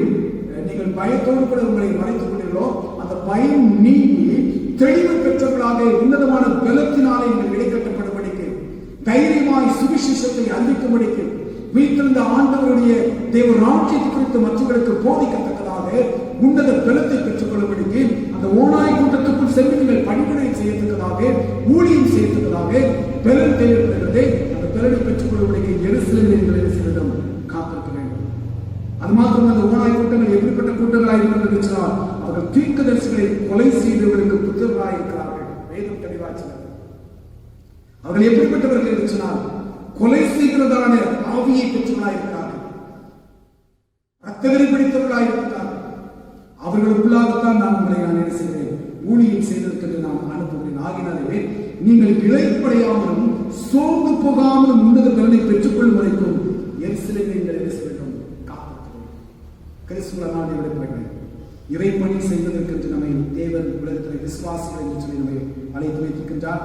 நீங்கள் பயத்தோடு கூட உங்களை மறைத்துக் கொண்டீர்களோ அந்த பயம் நீங்கி தெளிவு பெற்றவர்களாக உன்னதமான பலத்தினாலே நீங்கள் இடைக்கட்டப்படும்படிக்கு தைரியமாய் சுவிசேஷத்தை அறிவிக்கும்படிக்கு வீட்டிலிருந்த ஆண்டவருடைய தேவ ராஜ்யத்தை குறித்து மற்றவர்களுக்கு போதிக்கத்தக்கதாக உன்னத பலத்தை பெற்றுக் கொள்ளும்படிக்கு அந்த ஓநாய் கூட்டத்துக்குள் சென்று நீங்கள் பணிவிடை செய்யத்தக்கதாக ஊழியம் செய்யத்தக்கதாக பலன் தேவைப்படுகிறது. அந்த பலனை பெற்றுக் கொள்ளும்படிக்கு எருசலேமில் எங்கள் காத்திருக்க வேண்டும். அது மாத்திரம் அந்த ஓநாய் கூட்டங்கள் எப்படிப்பட்ட கூட்டங்களாக இருக்கிறது சொன்னால் அவர்கள் தீர்க்கதரிசிகளை கொலை செய்தவர்களுக்கு புத்தகங்களாக இருக்கிறார்கள். வேதம் தெளிவாக அவர்கள் எப்படிப்பட்டவர்கள் என்று சொன்னால் கொலை செய்கிறதான ஆவியை பெற்றவர்களாக இருக்கிறார்கள். ரத்தவெறி பிடித்தவர்களாக இருக்கிறார்கள். அவர்களுக்குள்ளாகத்தான் நான் உங்களை என்ன செய்கிறேன்? ஊழியம் செய்வதற்கு நான் அனுப்புகிறேன். ஆகினாலே நீங்கள் இழைப்படையாமலும் சோர்ந்து போகாமலும் உன்னத பலனை பெற்றுக் கொள்ளும் வரைக்கும் எருசலேமில் நீங்கள் என்ன செய்ய வேண்டும்? காத்திருக்கிறோம். கிறிஸ்துவ விடப்படுகிறேன். இறைப்பணி செய்வதற்கு நம்மை தேவன் உலகத்தில் விசுவாசிகள் என்று சொல்லி நம்மை அழைத்து வைத்திருக்கின்றார்.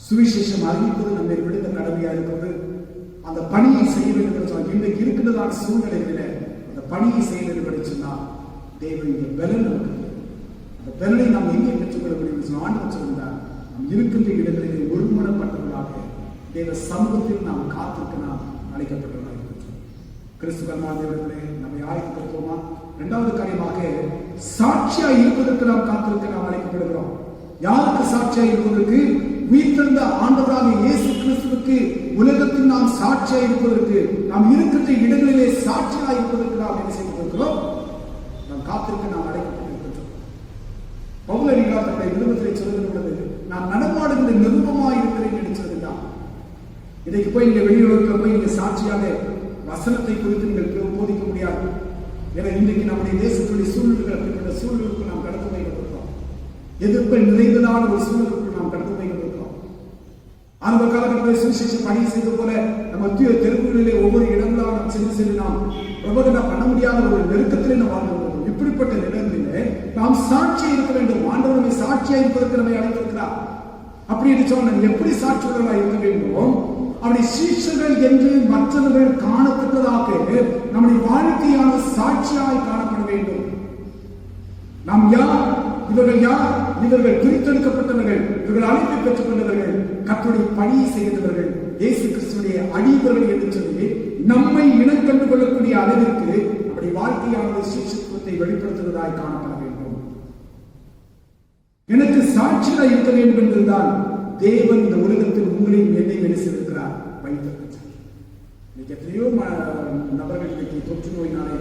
சுவிசேஷம் அறிவிப்பது நம்மை விடுத்த கடமையா இருக்கிறது. அந்த பணியை செய்ய வேண்டும் என்று சொன்னால் இன்றைக்கு இருக்கின்றதான சூழ்நிலைகளில அந்த பணியை செய்ய வேண்டும் என்று சொன்னால் தேவன் இந்த பலன் நமக்கு அந்த பலனை நாம் எங்கே பெற்றுக்கொள்ள முடியும்? ஆண்டவர் சொல்கிறார், நாம் இருக்கின்ற இடங்களிலே ஒருமனப்பட்டவர்களாக தேவ சமூகத்தில் நாம் காத்திருக்க நாம் அழைக்கப்பட்டவர்களாக இருக்கின்றோம். கிறிஸ்துவர்களே நம்மை ஆயத்தப்படுத்துவோமா? 2வது காரியமாக சாட்சியா இருப்பதற்கு நாம் காத்திருக்க நாம் அழைக்கப்படுகிறோம். யாருக்கு சாட்சியா இருப்பதற்கு? உயிர்த்தெழுந்த ஆண்டவராக இயேசு கிறிஸ்துவுக்கு உலகத்தில் நாம் சாட்சியா இருப்பதற்கு, நாம் இருக்கின்ற இடங்களிலே சாட்சியா இருப்பதற்கு நாம் என்ன செய்திருக்கிறோம்? நாம் காத்திருக்க நாம் அழைக்கப்பட்டிருக்கின்றோம். பவுலடிகளார் தன்னுடைய நிருபத்திலே சொல்லுகிறது, நான் நடமாடுகின்ற நிருபமாய் இருக்கிறேன் என்று சொல்லுகிறார். இன்றைக்கு போய் நீங்க வெளியுலகத்தில் போய் நீங்க சாட்சியாக வசனத்தை குறித்து நீங்கள் போதிக்க முடியாது. ஏன்னா இன்றைக்கு நம்முடைய தேசத்துடைய சூழ்நிலைகள் அப்படிப்பட்ட சூழ்நிலைக்கு நாம் கடந்து வைக்கப்பட்டோம். எதிர்ப்பை நிறைந்ததான ஒரு சூழ்நிலைக்கு நாம் கடந்து வைக்கப்பட்டோம். ஆரம்ப காலகட்டத்தில் சுவிசேஷ பணி செய்த போல நம்ம தெருவுகளிலே ஒவ்வொரு இடங்களாக நாம் சென்று நாம் பிரபோதனம் பண்ண முடியாத ஒரு நெருக்கத்திலே நாம் வாழ்ந்து கொண்டோம். இப்படிப்பட்ட நிலைகளிலே நாம் சாட்சியா இருக்க வேண்டும். ஆண்டவர் நம்மை சாட்சியா இருப்பதற்கு நம்மை அழைத்திருக்கிறார். அப்படி என்று சொன்னால் எப்படி சாட்சியர்களாக இருக்க வேண்டும்? அப்படி சீஷர்கள் என்று மற்றவர்கள் காணத்தக்கதாக நம்முடைய வாழ்க்கையான சாட்சியாய் காணப்பட வேண்டும். நாம் யார்? இவர்கள் யார்? இவர்கள் பிரித்தெடுக்கப்பட்டவர்கள், இவர்கள் அழைப்பை பெற்றுக் கொண்டவர்கள், கர்த்தருடைய பணியை செய்தவர்கள், இயேசு கிறிஸ்துவினுடைய அடியவர்கள் என்று சொல்லி நம்மை இனம் கண்டு கொள்ளக்கூடிய அளவிற்கு நம்முடைய வாழ்க்கையானது சீஷத்துவத்தை வெளிப்படுத்துவதாய் காணப்பட வேண்டும். எனக்கு சாட்சியாக இருக்க வேண்டும் என்பதுதான் தேவன் இந்த உலகத்தில் உங்களையும் என்னை வெளிச்சிருக்கிறார் வைத்திருக்கிறார். இன்னைக்கு எத்தனையோ நபர்கள் இன்னைக்கு தொற்று நோயினாலே,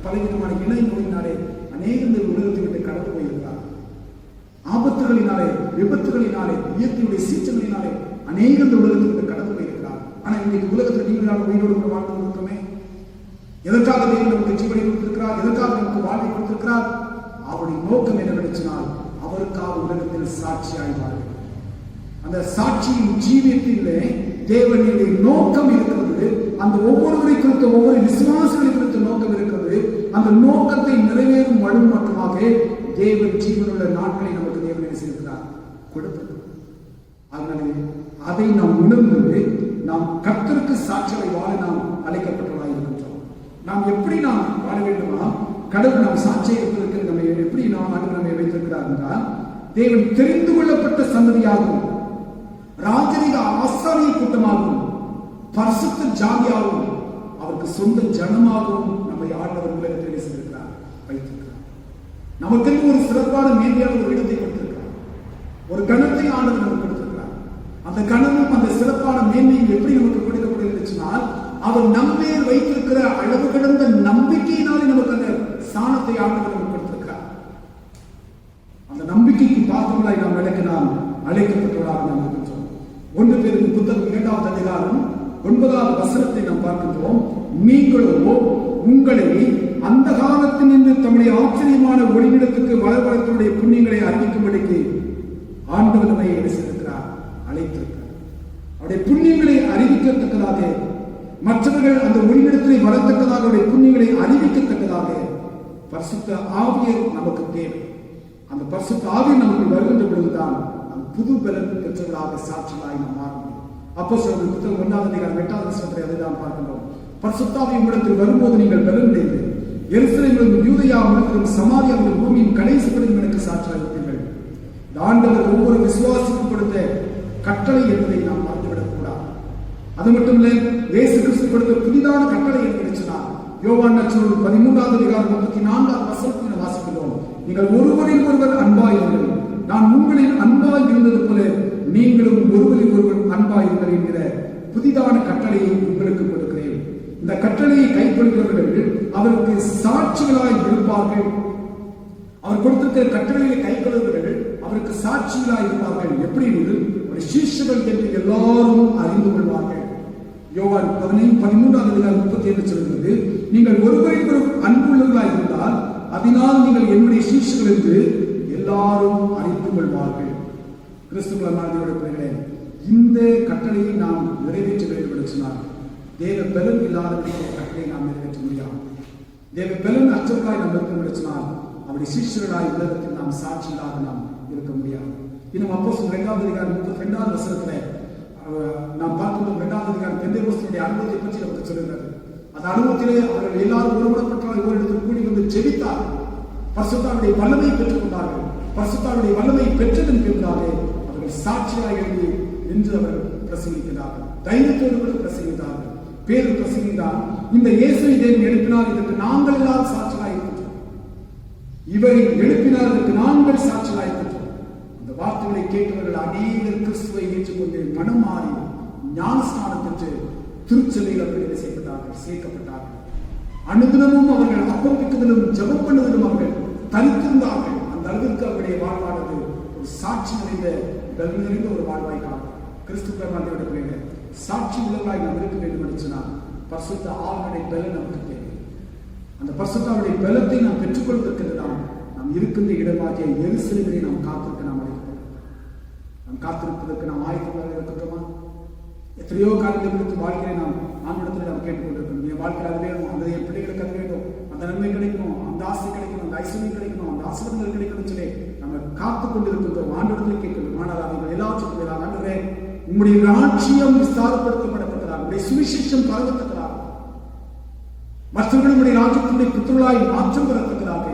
பலவிதமான இணை நோயினாலே அநேக இந்த உலகத்தை விட்டு கடந்து போயிருக்கிறார். ஆபத்துகளினாலே, விபத்துகளினாலே, இயற்கையுடைய சீற்றங்களினாலே அநேக இந்த உலகத்தை விட்டு கடந்து போயிருக்கிறார். ஆனா இன்னைக்கு உலகத்தில் நீங்கள் உயிரோடு கூட வாழ்ந்து கொண்டிருக்கோமே. எதற்காக தேவன் நமக்கு ஜீவனை கொடுத்திருக்கிறார்? எதற்காக நமக்கு வாழ்வை கொடுத்திருக்கிறார்? அவருடைய நோக்கம் என்ன நினைச்சினால் அவருக்காக உலகத்தில் சாட்சியாய் வாழ். அந்த சாட்சியின் ஜீவியத்திலே தேவனுடைய நோக்கம் இருக்கிறது. அந்த ஒவ்வொருவரை குறித்த, ஒவ்வொரு விசுவாசிகளை குறித்த நோக்கம் இருக்கிறது. அந்த நோக்கத்தை நிறைவேறும் வழி மட்டுமாக தேவன் ஜீவனுள்ள நாட்களை நமக்கு தேவன் என்ன செய்திருக்கிறார்? கொடுத்தது. அதனாலே அதை நாம் உணர்ந்து நாம் கர்த்தருக்கு சாட்சியை வாழ நாம் அழைக்கப்பட்டவர்களாக இருக்கின்றோம். நாம் எப்படி நாம் வாழ வேண்டுமா? கடவுள் நாம் சாட்சியை இருப்பதற்கு நம்ம எப்படி நாம் நம்மை வைத்திருக்கிறார் என்றால், தேவன் தெரிந்து கொள்ளப்பட்ட சந்ததியாகவும், ராஜரீக ஆசாரிய கூட்டமாகவும், பரிசுத்த ஜாதியாகவும், அவருக்கு சொந்த ஜனமாகவும் நம்மை ஆண்டவர் உலகத்தில் செய்திருக்கிறார், வைத்திருக்கிறார். நமக்கு ஒரு சிறப்பான மேன்மையான ஒரு இடத்தை கொடுத்திருக்கிறார். ஒரு கணத்தை ஆண்டவர் நமக்கு கொடுத்திருக்கிறார். அந்த கணமும் அந்த சிறப்பான மேன்மையும் எப்படி நமக்கு கொடுக்கப்படுகிறதுனால், அவர் நம்மேல் வைத்திருக்கிற அளவு கடந்த நம்பிக்கையினாலே நமக்கு அந்த ஸ்தானத்தை ஆண்டவர் நமக்கு கொடுத்திருக்கிறார். அந்த நம்பிக்கைக்கு பாத்திரங்களாய் நாம் நடக்க நாம் அழைக்கப்பட்டவர்களாக நாம் இருக்கின்றோம். 1 பேருக்கு புத்தகம் 2ஆம் அதிகாரம் 9ஆவது வசனத்தை நாம் பார்க்கின்றோம். நீங்களோ உங்களை அந்த காலத்தில் நின்று தம்முடைய ஆச்சரியமான ஒளியிடத்துக்கு வளர்வதற்குடைய புண்ணியங்களை அறிவிக்கும்படிக்கு ஆண்டவர் நம்மை செய்திருக்கிறார், அழைத்திருக்கிறார். அவருடைய புண்ணியங்களை அறிவிக்கத்தக்கதாக, மற்றவர்கள் அந்த ஒளியிடத்திலே வரத்தக்கதாக, அவருடைய புண்ணியங்களை அறிவிக்கத்தக்கதாக பரிசுத்த ஆவியர் நமக்கு தேவை. அந்த பரிசுத்த ஆவியர் நமக்கு வருகின்ற பொழுதுதான் அந்த புது பலன் பெற்றவர்களாக சாட்சிகளாய் நாம் மாற முடியும். அப்போஸ்தலர் புத்தகம் 1ஆம் அதிகாரம் 8ஆவது வசனத்தை அதைதான் பார்க்கின்றோம். பரிசுத்த ஆவி உங்களிடத்தில் வரும்போது நீங்கள் பலன் அடைந்து எருசலேமிலும் யூதேயா முழுவதும் சமாரியா முதல் பூமியின் கடைசி வரையும் எனக்கு சாட்சியாக இருப்பீர்கள். ஆண்டவர் ஒவ்வொரு விசுவாசிக்கும் கொடுத்த கட்டளை என்பதை நாம் மறந்துவிடக் கூடாது. அது மட்டுமில்ல, இயேசு கிறிஸ்து கொடுத்த புதிதான கட்டளை என்று சொன்னார். யோவான் நற்செய்தி 13ஆம் அதிகாரம் 34ஆம் வசனத்தில் வாசிக்கிறோம். நீங்கள் ஒருவரில் ஒருவர் அன்பாயிருங்கள், நான் உங்களில் அன்பாய் இருந்தது போல நீங்களும் ஒருவரில் ஒருவர் அன்பாயிருங்கள் என்கிற புதிதான கட்டளையை உங்களுக்கு கொடுக்கிறேன். இந்த கட்டளையை கைக்கொள்கிறவர்கள் அவருக்கு சாட்சிகளாய் இருப்பார்கள். அவர் கொடுத்திருக்கிற கட்டளையை கைக்கொள்கிறவர்கள் அவருக்கு சாட்சிகளாய் இருப்பார்கள். எப்படி ஒரு சீஷர்கள் என்று எல்லாரும் அறிந்து கொள்வார்கள். யோவான் 13ஆம் அதிகாரம் 37 சொல்கிறது, நீங்கள் ஒருவரில் ஒருவர் அன்புள்ளவர்களாய் இருந்தால் அதனால் நீங்கள் என்னுடைய சீஷர்கள் என்று எல்லாரும் அறிந்து கொள்வார்கள். கிறிஸ்துவ பிள்ளைகளே, இந்த கட்டளையை நாம் நிறைவேற்ற வேண்டும் என்று சொன்னார். தேவ பலன் இல்லாத கட்டளை நாம் நிறைவேற்ற முடியாது. தேவ பலன் அச்சவர்களாய் நாம் இருக்க முடிச்சினால் அவருடைய சீஷர்களாய் உலகத்தில் நாம் சாட்சிகளாக நாம் இருக்க முடியாது. இன்னும் அப்போஸ்தலர் 2ஆம் அதிகாரம் 32ஆவது வசனத்துல நாம் பார்க்கிறோம். 2ஆம் அதிகாரம் பெந்தேகோஸ்துடைய அனுபவத்தை பற்றி நமக்கு சொல்லுகிறது. அந்த அனுபவத்திலே அவர்கள் எல்லாரும் ஒருமுகப்பட்டவர்கள் ஓரிடத்தில் கூடி வந்து ஜெபித்தார்கள். பரிசுத்தாவினுடைய வல்லமை பெற்றுக் கொண்டார்கள். பரிசுத்தாவினுடைய வல்லமை பெற்றதன் பிறகாக அவர்கள் சாட்சியாக எழுதி நின்று அவர்கள் பிரசங்கிக்கிறார்கள். தைரியத்தோடு கூட பிரசங்கித்தார்கள். பேரு பிரசங்கித்தார். இந்த இயேசுவை தேவன் எழுப்பினார், இதற்கு நாங்கள் எல்லாம் சாட்சியாக இருக்கின்றோம். இவரை எழுப்பினார், இதற்கு நாங்கள் சாட்சியாக இருக்கின்றோம். அந்த வார்த்தைகளை கேட்டவர்கள் அநேகர் கிறிஸ்துவை ஏற்றுக்கொண்டு மனம் மாறி ஞானஸ்நானம் பெற்று திருச்சபையில் அவர்கள் சேர்க்கப்பட்டார்கள். அனுதினமும் அவர்கள் அப்பம் பிக்குதலும் ஜெபம் பண்ணுவதிலும் அவர்கள் தனித்திருந்தார்கள். அந்த அளவிற்கு அவருடைய வாழ்வானது ஒரு சாட்சி நிறைந்த ஒரு வாழ்வாய் காணும். கிறிஸ்துவ சாட்சி உள்ளவர்களாய் நாம் இருக்க வேண்டும் என்று சொன்னால் பரிசுத்த ஆவியுடைய பலன் நமக்கு தேவை. அந்த பரிசுத்தாவுடைய பலத்தை நாம் பெற்றுக்கொள்வதற்கு நாம் இருக்கின்ற இடமாகிய எருசலேமிலே நாம் காத்திருக்க நாம் அழைக்கப்படும். நாம் காத்திருப்பதற்கு நாம் ஆயத்தமாக இருக்கின்றோமா? எத்தனையோ காரியங்களை குறித்து வாழ்க்கையை நாம் ஆண்டவரிடத்தில் நாம் கேட்டுக்கொண்டிருக்கணும். என் வாழ்க்கையில் அது வேணும், அந்த என் பிள்ளைகளுக்கு அது வேணும், அந்த நன்மை கிடைக்கணும், அந்த ஆசை கிடைக்கணும், அந்த ஐஸ்வர்யம் கிடைக்கணும், அந்த ஆசீர்வாதங்கள் கிடைக்கணும் சொல்லி நம்ம காத்துக் கொண்டிருக்கின்றோம். ஆண்டவரிடத்தில் கேட்கணும். ஆனால் அவர்கள் எல்லாவற்றுக்கும் ஆண்டவரே, உங்களுடைய ராஜ்யம் விஸ்தாரப்படுத்தப்படத்தக்கதாக, உங்களுடைய சுவிசேஷம் பரவத்தக்கதாக, மற்றவர்களுடைய ராஜ்யத்தினுடைய புத்திரர்களாய் மாற்றம் பெறத்தக்கதாக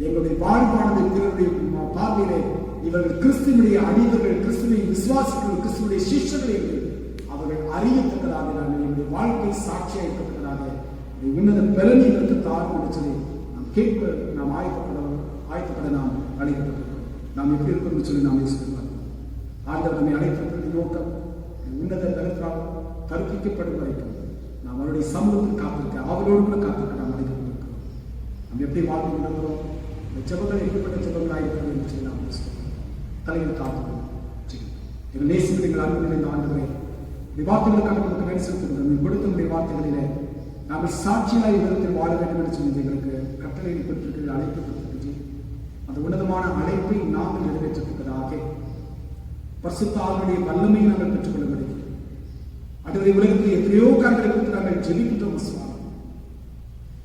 எங்களுடைய வாழ்வானது பிறருடைய பார்வையிலே இவர்கள் கிறிஸ்துவனுடைய அடிவர்கள், கிறிஸ்துவை விசுவாசிகள், கிறிஸ்துவனுடைய சிஷ்யர்கள் என்று அவர்கள் அறியத்தக்கதாக என்னுடைய வாழ்க்கை சாட்சியாக இருக்கத்தக்கதாக உன்னத பலனை இதற்கு தாழ்வு சொல்லி நாம் கேட்க நாம் ஆயத்தப்பட நாம் அழைக்கப்பட்டிருக்கிறோம். நாம் எப்படி இருக்கணும்னு சொல்லி நாம் யோசிக்கிறோம். ஆண்டவர் நம்மை அழைத்திருக்கிறது நோக்கம் உன்னத தரத்தால் கற்பிக்கப்படும் வரைக்கும் நாம் அவருடைய சமூகத்தில் காத்திருக்க அவரோடு கூட காத்திருக்க நாம் அழைக்கப்பட்டிருக்கிறோம். நாம் எப்படி வாழ்ந்து கொண்டிருக்கிறோம், இந்த ஜெபங்கள் எப்படிப்பட்ட ஜெபங்களாக இருக்கிறது என்று சொல்லி நாம் யோசிக்கிறோம். தலைவர் காத்துக்கணும். எங்கள் நேசிக்கிற எங்கள் அன்பு நிறைந்த ஆண்டவரே, வார்த்தைகளுக்காக நமக்கு வேலை செலுத்துகிறோம். கொடுத்த வார்த்தைகளிலே நாங்கள் சாட்சியாய் விதத்தில் வாழ வேண்டும் என்று சொல்லி எங்களுக்கு கட்டளையில் பெற்றிருக்கிற அழைக்கப்பட்டிருக்கு. அந்த உன்னதமான அழைப்பை நாங்கள் நிறைவேற்றத்தக்கதாக பரிசுத்த ஆவியுடைய வல்லமையை நாங்கள் பெற்றுக்கொள்ள முடியும். அடுத்த உலகத்தில் எத்தனையோ காரியங்களை குறித்து நாங்கள் ஜெபிக்கின்றோம் சுவாமி.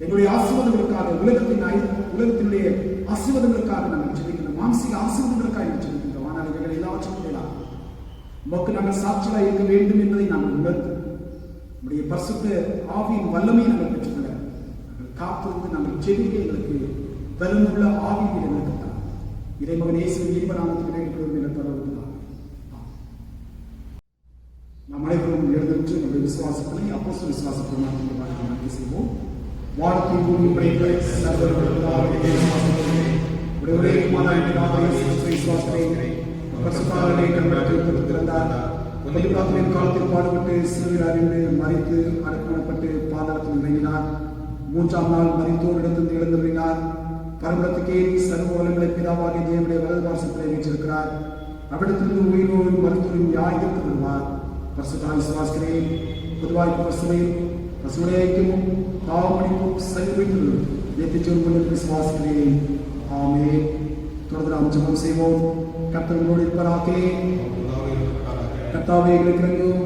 எங்களுடைய ஆசீர்வாதங்களுக்காக உலகத்தினுடைய ஆசீர்வாதங்களுக்காக நாங்கள் ஜெபிக்கின்றோம். மாம்சிக ஆசீர்வாதங்களுக்காக ஜெபிக்கின்றோம். ஆனால் எங்களை எல்லாவற்றும் உமக்கு நாங்கள் சாட்சியாக இருக்க வேண்டும் என்பதை நாங்கள் உணர்ந்து நம்முடைய பரிசுத்த ஆவியின் வல்லமையை நாங்கள் பெற்றுக்கொள்ள நாங்கள் காத்திருந்து நாங்கள் ஜெபிக்க எங்களுக்கு பலனுள்ள ஆவியின் எங்களுக்கு தான். இறைமகன் இயேசுவின் இன்ப நாமத்தில் வேண்டிக் என தொடர்புதான். நாம் அனைவரும் எழுந்திருச்சு நம்முடைய விசுவாசத்தை அப்போஸ்தல விசுவாசத்தை நன்றி செய்வோம். வானத்தை பூமி படைத்த சர்வவல்லவருடைய ஒரே விசுவாசத்தை பரிசுத்தாவிலே கண்பட்டு திறந்தார். பள்ளிப்பாத்திரின் காலத்தில் பாடுபட்டு சிறுவர் அறிந்து மறித்து அடக்கப்பட்டு பாதாளத்தில் இறங்கினார். 3ஆம் நாள் மரித்தோரிடத்தில் எழுந்தருளினார். பரமத்துக்கே சர்வ வளங்களை பிதாவாகிய தேவனுடைய வலது பாசத்தை வைச்சிருக்கிறார். அவ்விடத்திலிருந்து உயிரோடு மருத்துவரும் யாருக்கு வருவார். பரிசுத்த விசுவாசிக்கிறேன். பொதுவாய்ப்பு பசுமையும் பசுடைய ஐக்கியமும் பாவமணிப்பும் சைவத்தில் ஏற்றிச்சொல் விசுவாசிக்கிறேன். ஆமே. தொடர்ந்து நாம் ஜெபம் செய்வோம். கர்த்தரோடு இருப்பாராக. கர்த்தாவே எங்களுக்கு இறங்கும்.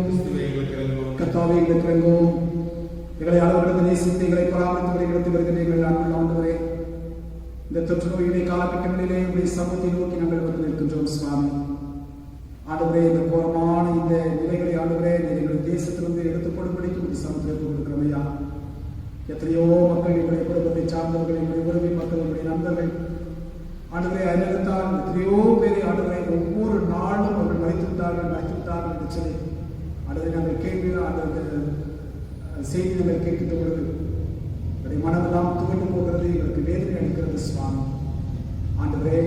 கர்த்தாவே எங்களுக்கு இறங்கும். எங்களை அளவிடத்து நேசித்து எங்களை பராமரித்து இடத்தில் வருகிற எங்கள் அன்புள்ள ஆண்டவரே, இந்த தொற்று நோயுடைய காலகட்டங்களிலே உடைய சமூகத்தை நோக்கி நாங்கள் வந்து நிற்கின்றோம் சுவாமி. ஆண்டவரே, இந்த கோரமான இந்த நிலைகளை ஆண்டவரே எங்களுடைய தேசத்திலிருந்து எடுத்துக்கொள்ளும்படிக்கு இந்த சமூகத்தை கொடுக்கிறோமையா. எத்தனையோ மக்கள் எங்களுடைய குடும்பத்தை சார்ந்தவர்கள், எங்களுடைய உறவை மக்கள், எங்களுடைய நண்பர்கள் ஆண்டவரை அறிவித்தால் எத்தனையோ பேரை ஆண்டவரை ஒவ்வொரு நாளும் அவர்கள் மறைத்துவிட்டார்கள் என்று சொல்லி ஆண்டவரை நாங்கள் கேள்வி செய்தி நாங்கள் கேட்கின்ற பொழுது என்னுடைய மனமெல்லாம் துவண்டு போகிறது, எங்களுக்கு வேதனை அளிக்கிறது சுவாமி. ஆண்டவரே,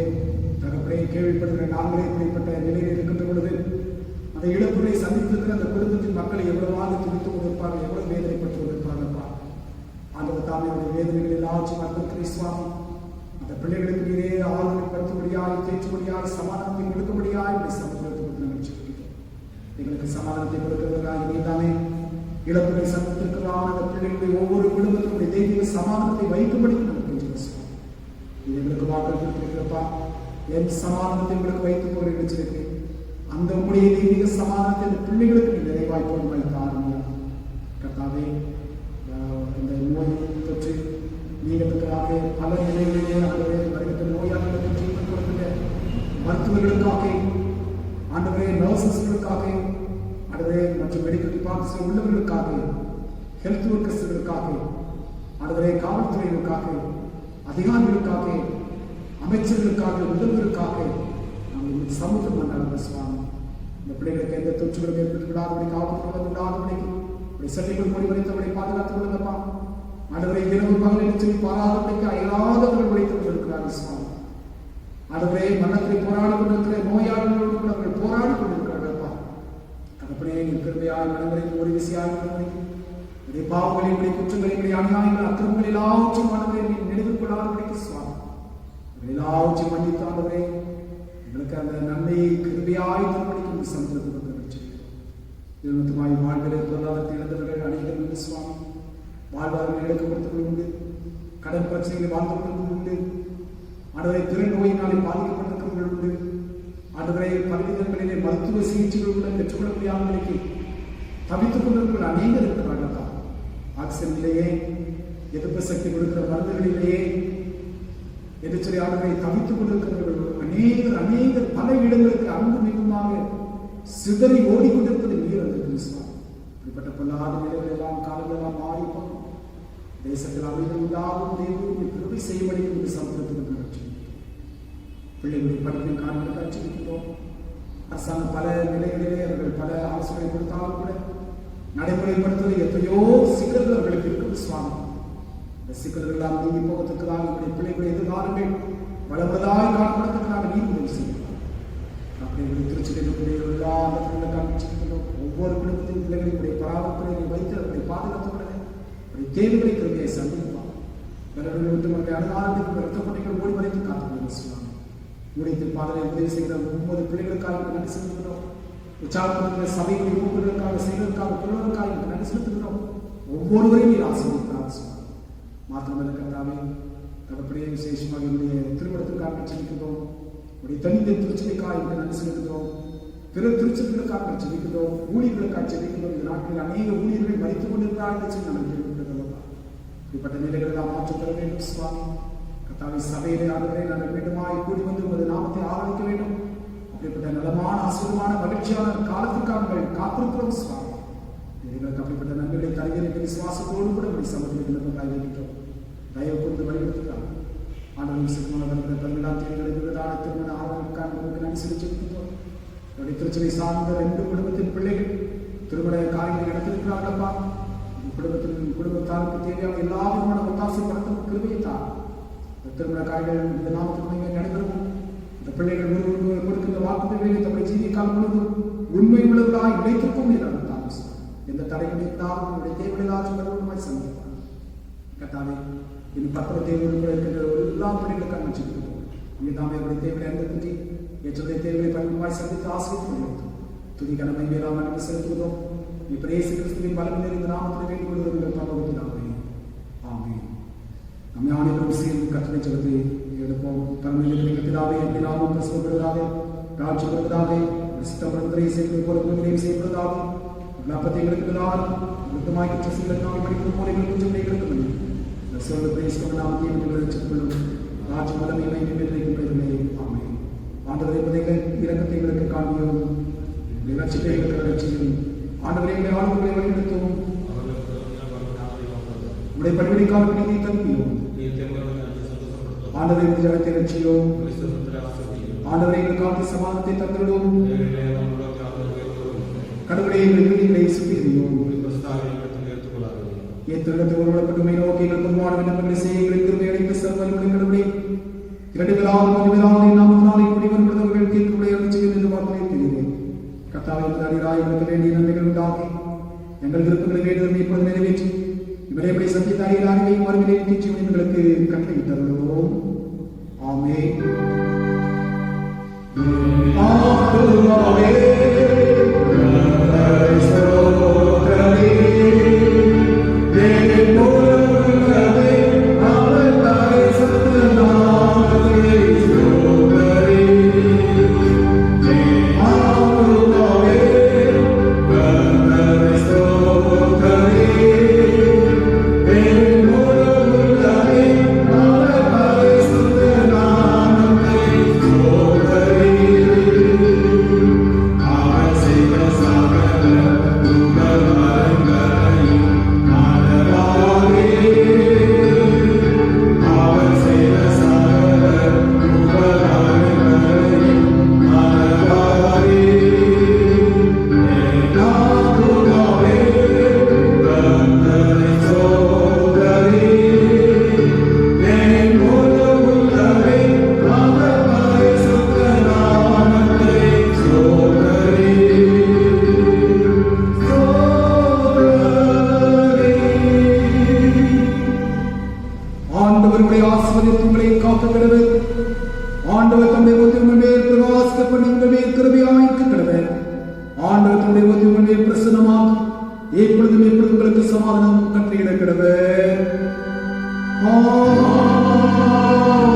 தகப்பனே, கேள்விப்படுகிற நாங்களே இப்படிப்பட்ட நிலையில் இருக்கின்ற பொழுது அந்த இழப்புகளை சந்தித்திருக்கிற அந்த குடும்பத்தின் மக்களை எவ்வளவாக துடித்து கொண்டிருப்பார்கள், எவ்வளவு வேதனைப்பட்டு கொண்டிருப்பார்களப்பா. ஆண்டவர் தாமே வேதனைகள் எல்லாவற்றையும் அர்ப்பணிக்கிறேன் சுவாமி. அந்த பிள்ளைகளுக்கு நீரே ஆளுமைப்படுத்தும்படியாய், தேற்றும்படியாய், சமாதானத்தை கொடுக்கும்படியாய் சமூகத்துக்கு நாங்கள் சொல்கிறோம். எங்களுக்கு சமாதானத்தை கொடுக்கிறதுக்காக நீதானே இழப்புகளை சந்தித்திருக்கிறான். அந்த பிள்ளைகளுடைய ஒவ்வொரு குடும்பத்தினுடைய தெய்வீக சமாதானத்தை வைக்கும்படி நாங்கள் பேசுவோம். இது எங்களுக்கு வாக்கு கொடுத்திருக்கிறப்பா. என் சமாதானத்தை உங்களுக்கு வைத்துக் கொண்டு நினைச்சிருக்கேன். அந்த உங்களுடைய தெய்வீக சமாதானத்தை அந்த பிள்ளைகளுக்கு நீ நிறைவாய்ப்போடு வைத்து ஆரம்பியா. கர்த்தாவே, இந்த நோய் தொற்று நீங்களுக்காக பல நிலைகளிலே வருகின்ற நோயாளிகளுக்கு ட்ரீட்மெண்ட் கொடுக்கின்ற மருத்துவர்களுக்காக, ஆண்டவரே நர்சஸ்களுக்காக, ஆண்டவரே மற்றும் மெடிக்கல் டிபார்ட்மெண்ட்ஸில் உள்ளவர்களுக்காக, ஹெல்த் ஒர்க்கர்ஸ்களுக்காக, ஆண்டவரே காவல்துறைகளுக்காக, அதிகாரிகளுக்காக, அமைச்சர்களுக்காக, முதல்வர்களுக்காக நாங்கள் சமூகம் கொண்டாடுற சுவாமி. இந்த பிள்ளைகளுக்கு எந்த தொற்றுகளும் ஏற்பட்டு விடாதபடி, காவல்துறை விடாதபடி, சட்டைகள் மூடி வரைத்தபடி பாதுகாத்துக் கொள்ளுங்கப்பா. ஆண்டவரை இரவு பகலில் சொல்லி பாராதபடிக்கு அயராதவர்கள் உழைத்துக் கொண்டிருக்கிறார்கள் சுவாமி. ஆண்டவரே, மரணத்தை போராடி கொண்டிருக்கிற நோயாளிகளோடு கூட அவர்கள் போராடி கொண்டிருக்கிறார்கள்ப்பா. தகப்பனே, கிருபையாய் மனங்களை ஒரு விசையாய் உடைய பாவங்களை, உடைய குற்றங்களை, உடைய அநியாயங்கள், அக்கிரமங்கள் எல்லாவற்றையும் ஆண்டவரே நீ நினைவு கொள்ளாதபடிக்கு சுவாமி எல்லாவற்றையும் மன்னித்து ஆண்டவரே எங்களுக்கு அந்த நன்மையை கிருபையாய் தரும்படிக்கு சமுத்திரத்துக்கு நிறுவனத்துமாய் வாழ்விலே பொருளாதாரத்தை இழந்தவர்கள் அனைவரும் உண்டு சுவாமி. வாழ்வாதாரம் இழக்கப்படுத்தவர்கள் உண்டு. கடன் பிரச்சனைகளை வாழ்ந்து கொண்டவர்கள் உண்டு. ஆண்டவரை திறன் நோயினாலே பாதிக்கப்பட்டிருக்கிறவர்கள் உண்டு. ஆண்டவரை பல்விதங்களிலே மருத்துவ சிகிச்சைகள் கூட பெற்றுக்கொள்ள முடியாதவர்களுக்கு தவித்துக் கொண்டவர்கள் அநேகர் இருக்கிறார்கள் தான். ஆக்சிஜனிலேயே, எதிர்ப்பு சக்தி கொடுக்கிற மருந்துகளிலேயே என்று சொல்லி ஆண்டவரை தவித்துக் கொண்டிருக்கிறவர்கள் அநேகர் பல இடங்களுக்கு அங்கு மிகுமாக சிதறி ஓடிக்கொண்டிருப்பது நீர் அந்த கிறிஸ்துவா. இப்படிப்பட்ட பொல்லாத நிலைகள் எல்லாம் காலங்கள் எல்லாம் மாறிப்போம். தேசத்தில் அமைதி உண்டாகும் தேவனுடைய கிருபை செய்யப்படி என்று சமுத்திரத்துக்கு நடத்தி பிள்ளைகளுடைய படிப்பின் காரணங்களுக்கு அச்சிருக்கிறோம். அரசாங்கம் பல நிலைகளிலே அவர்கள் பல ஆலோசனை கொடுத்தாலும் கூட நடைமுறைப்படுத்துவது எத்தனையோ சிக்கல்கள் அவர்களுக்கு இருக்குது சுவாமி. இந்த சிக்கல்கள் எல்லாம் நீங்கி போவதற்குதான் நம்முடைய பிள்ளைகளுடைய எதிர்காலங்கள் வளமுள்ளதாய் காணப்படுறதுக்கு நாங்கள் நீர் உதவி செய்யலாம். அப்படி திருச்சிகளுடைய எல்லா காண்பிச்சிருக்கிறோம். ஒவ்வொரு குடும்பத்தின் பிள்ளைகளுடைய பராமரிப்பை வைத்து அவருடைய பாதுகாத்துவிடவே அவருடைய தேவைகளை கருவியை சந்திப்பார். பிறர்கள் விட்டு நம்முடைய அனுதானத்துக்கு ரத்தப்பட்டைகள் ஓடி வரைத்து காத்துக்கொள்ள சொல்லுவாங்க. ஊழியத்தில் பாதனை உதவி செய்கிற 30 பிள்ளைகளுக்காக நன்றி செலுத்துகிறோம். உற்சாகப்படுத்துகிற சபைகளை ஊக்குவதற்காக செய்வதற்காக பிறருக்காக நன்றி செலுத்துகிறோம். ஒவ்வொருவரையும் நீர் ஆசீர்வதிக்கிறார் சொல்லுவாங்க. மாத்திரமல்ல கர்த்தாவே, தகப்படியே விசேஷமாக என்னுடைய திருமணத்திற்காக செலுத்துகிறோம். உடைய தனித்த திருச்சபைக்காக நன்றி செலுத்துகிறோம். பிற திருச்சபைகளுக்காக செலுத்துகிறோம். ஊழியர்களுக்காக செலுத்துகிறோம். இந்த நாட்களில் அநேக ஊழியர்கள் மறித்துக் கொண்டிருக்கிறார்கள் சொல்லி நாங்கள் கேள்விப்படுகிறோம். இப்படிப்பட்ட நிலைகளை நாம் மாற்றப் பெற வேண்டும் சுவாமி. கர்த்தாவே, சபையிலே ஆளுநரை நாங்கள் மீண்டுமாய் கூடி வந்து உமது நாமத்தை ஆராதிக்க வேண்டும். அப்படிப்பட்ட நலமான ஆசீர்வாதமான மகிழ்ச்சியான காலத்திற்காக நாங்கள் காத்திருக்கிறோம் சுவாமி. எங்களுக்கு அப்படிப்பட்ட நன்மைகளை தருகிற விசுவாசத்தோடு கூட உடைய சமூகத்தில் விண்ணப்பம் இருக்கிறோம். தயவு கொண்டு வழிபடுத்துகிறார். ஆண்டவன் சிறுமண தமிழா தேர்தல் விருதான திருமண ஆர்வலுக்காக உங்களுக்கு நன்றி செலுத்தியிருக்கிறோம். என்னுடைய திருச்சபை சார்ந்த 2 குடும்பத்தின் பிள்ளைகள் திருமண காரியங்களை நடத்திருக்கிறார்களப்பா. குடும்பத்தாருக்கு தேவையான எல்லா விதமான ஒத்தாசை படத்தும் கிருபையைத்தான் திருமண காரியங்கள் இந்த நாமத்துக்கு நடைபெறும். இந்த பிள்ளைகள் ஒருவர் கொடுக்கின்ற வாக்குறுதிகளை தம்முடைய ஜீவிய காலம் முழுவதும் உண்மை உள்ளவர்களாய் இணைத்திருக்கும் என்று எந்த தடைகள் இருந்தாலும் உங்களுடைய தேவைகளாச்சும் வருவதுமாய் சந்திப்பார். கர்த்தாவே, இன்னும் 10 தேவைகள் இருக்கின்ற எல்லா பிள்ளைகளுக்காக வச்சிருக்கிறோம். இங்கே தாமே அவருடைய தேவையை அறிந்து ஏற்றுடைய தேவைகளை பரிமாய் சந்தித்து ஆசிரியர் துதி கடமை மேலாம் நன்றி செலுத்துகிறோம். இப்ப இயேசு கிறிஸ்துவின் பலம் நிறைந்த நாமத்தில் வேண்டிக் கொள்வதற்கு பரலோகத்தினாலே ஆமென். நம்மை ஆணையரும் சேர்ந்து கட்டளை செலுத்தி எடுப்போம். பரமேஸ்வரனுடைய பிதாவே, அப்படி நாமும் பிரசவப்படுவதாக ராட்சி வருவதாக சித்தப்படுத்துறை செய்வது போல பூமியிலே செய்யப்படுவதாக அப்பத்தை எங்களுக்கு விருத்தமாய் குற்றங்களை நாம் படிக்கும் போல எங்களுக்கு எங்களுக்கு இந்த சொல்ல பிரேசிக்கும் நாம் தீர்வுகளும் ராட்சி மலமையை நினைவுகளை ஆமை ஆண்டவரை பதைகள் இறக்கத்தை எங்களுக்கு காண்பியும் லட்சியத்தை எங்களுக்கு லட்சியம் ஆண்டவரை எங்களை ஆளுநர்களை வழிநடத்தும் உடைய பணிவிடைக்கான நீதி தம்பியும் ஆண்டவரை ஜனத்தை லட்சியம் ஆண்டவரை எங்கள் காலத்தை சமாதத்தை தந்துவிடும் கடவுளை எங்களை சுத்திகரியும் ஏற்றிடத்தில் ஒருவரப்பட்டுமை நோக்கி எங்கள் பொதுவான விண்ணப்பங்களை செய்ய எங்களை திரும்பி அடைத்து செல்வர்கள் கடவுளே 2 நாமத்தினாலே குடிவன்படுத்தவர்கள் தீர்ப்புடைய செய்யும் என்று வார்த்தையை தெரிகிறேன். கர்த்தாவின் அறிவாய் எங்களுக்கு வேண்டிய நன்மைகள் உண்டாகி எங்கள் விருப்பங்களை வேண்டுதல் இப்பொழுது நிறைவேற்றி இவரை எப்படி சத்தியத்தை அறிகிற அறிவையும் அறிவிலையும் தீட்சியும் எங்களுக்கு கட்டளையிட்டருளோம். ஆமென்.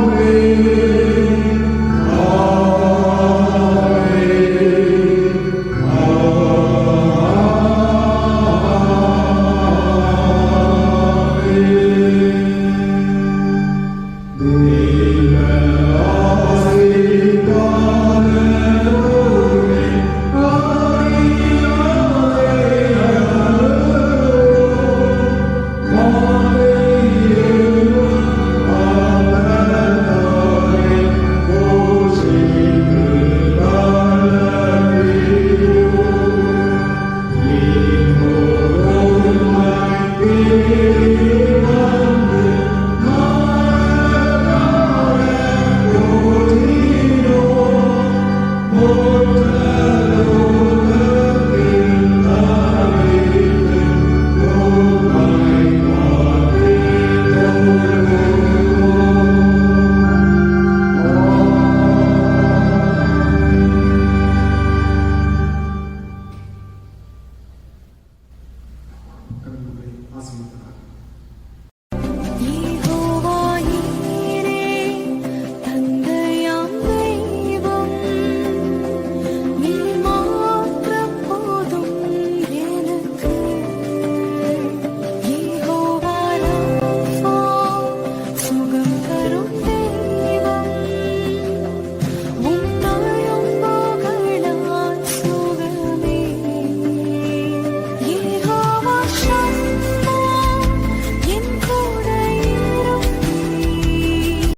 Amen.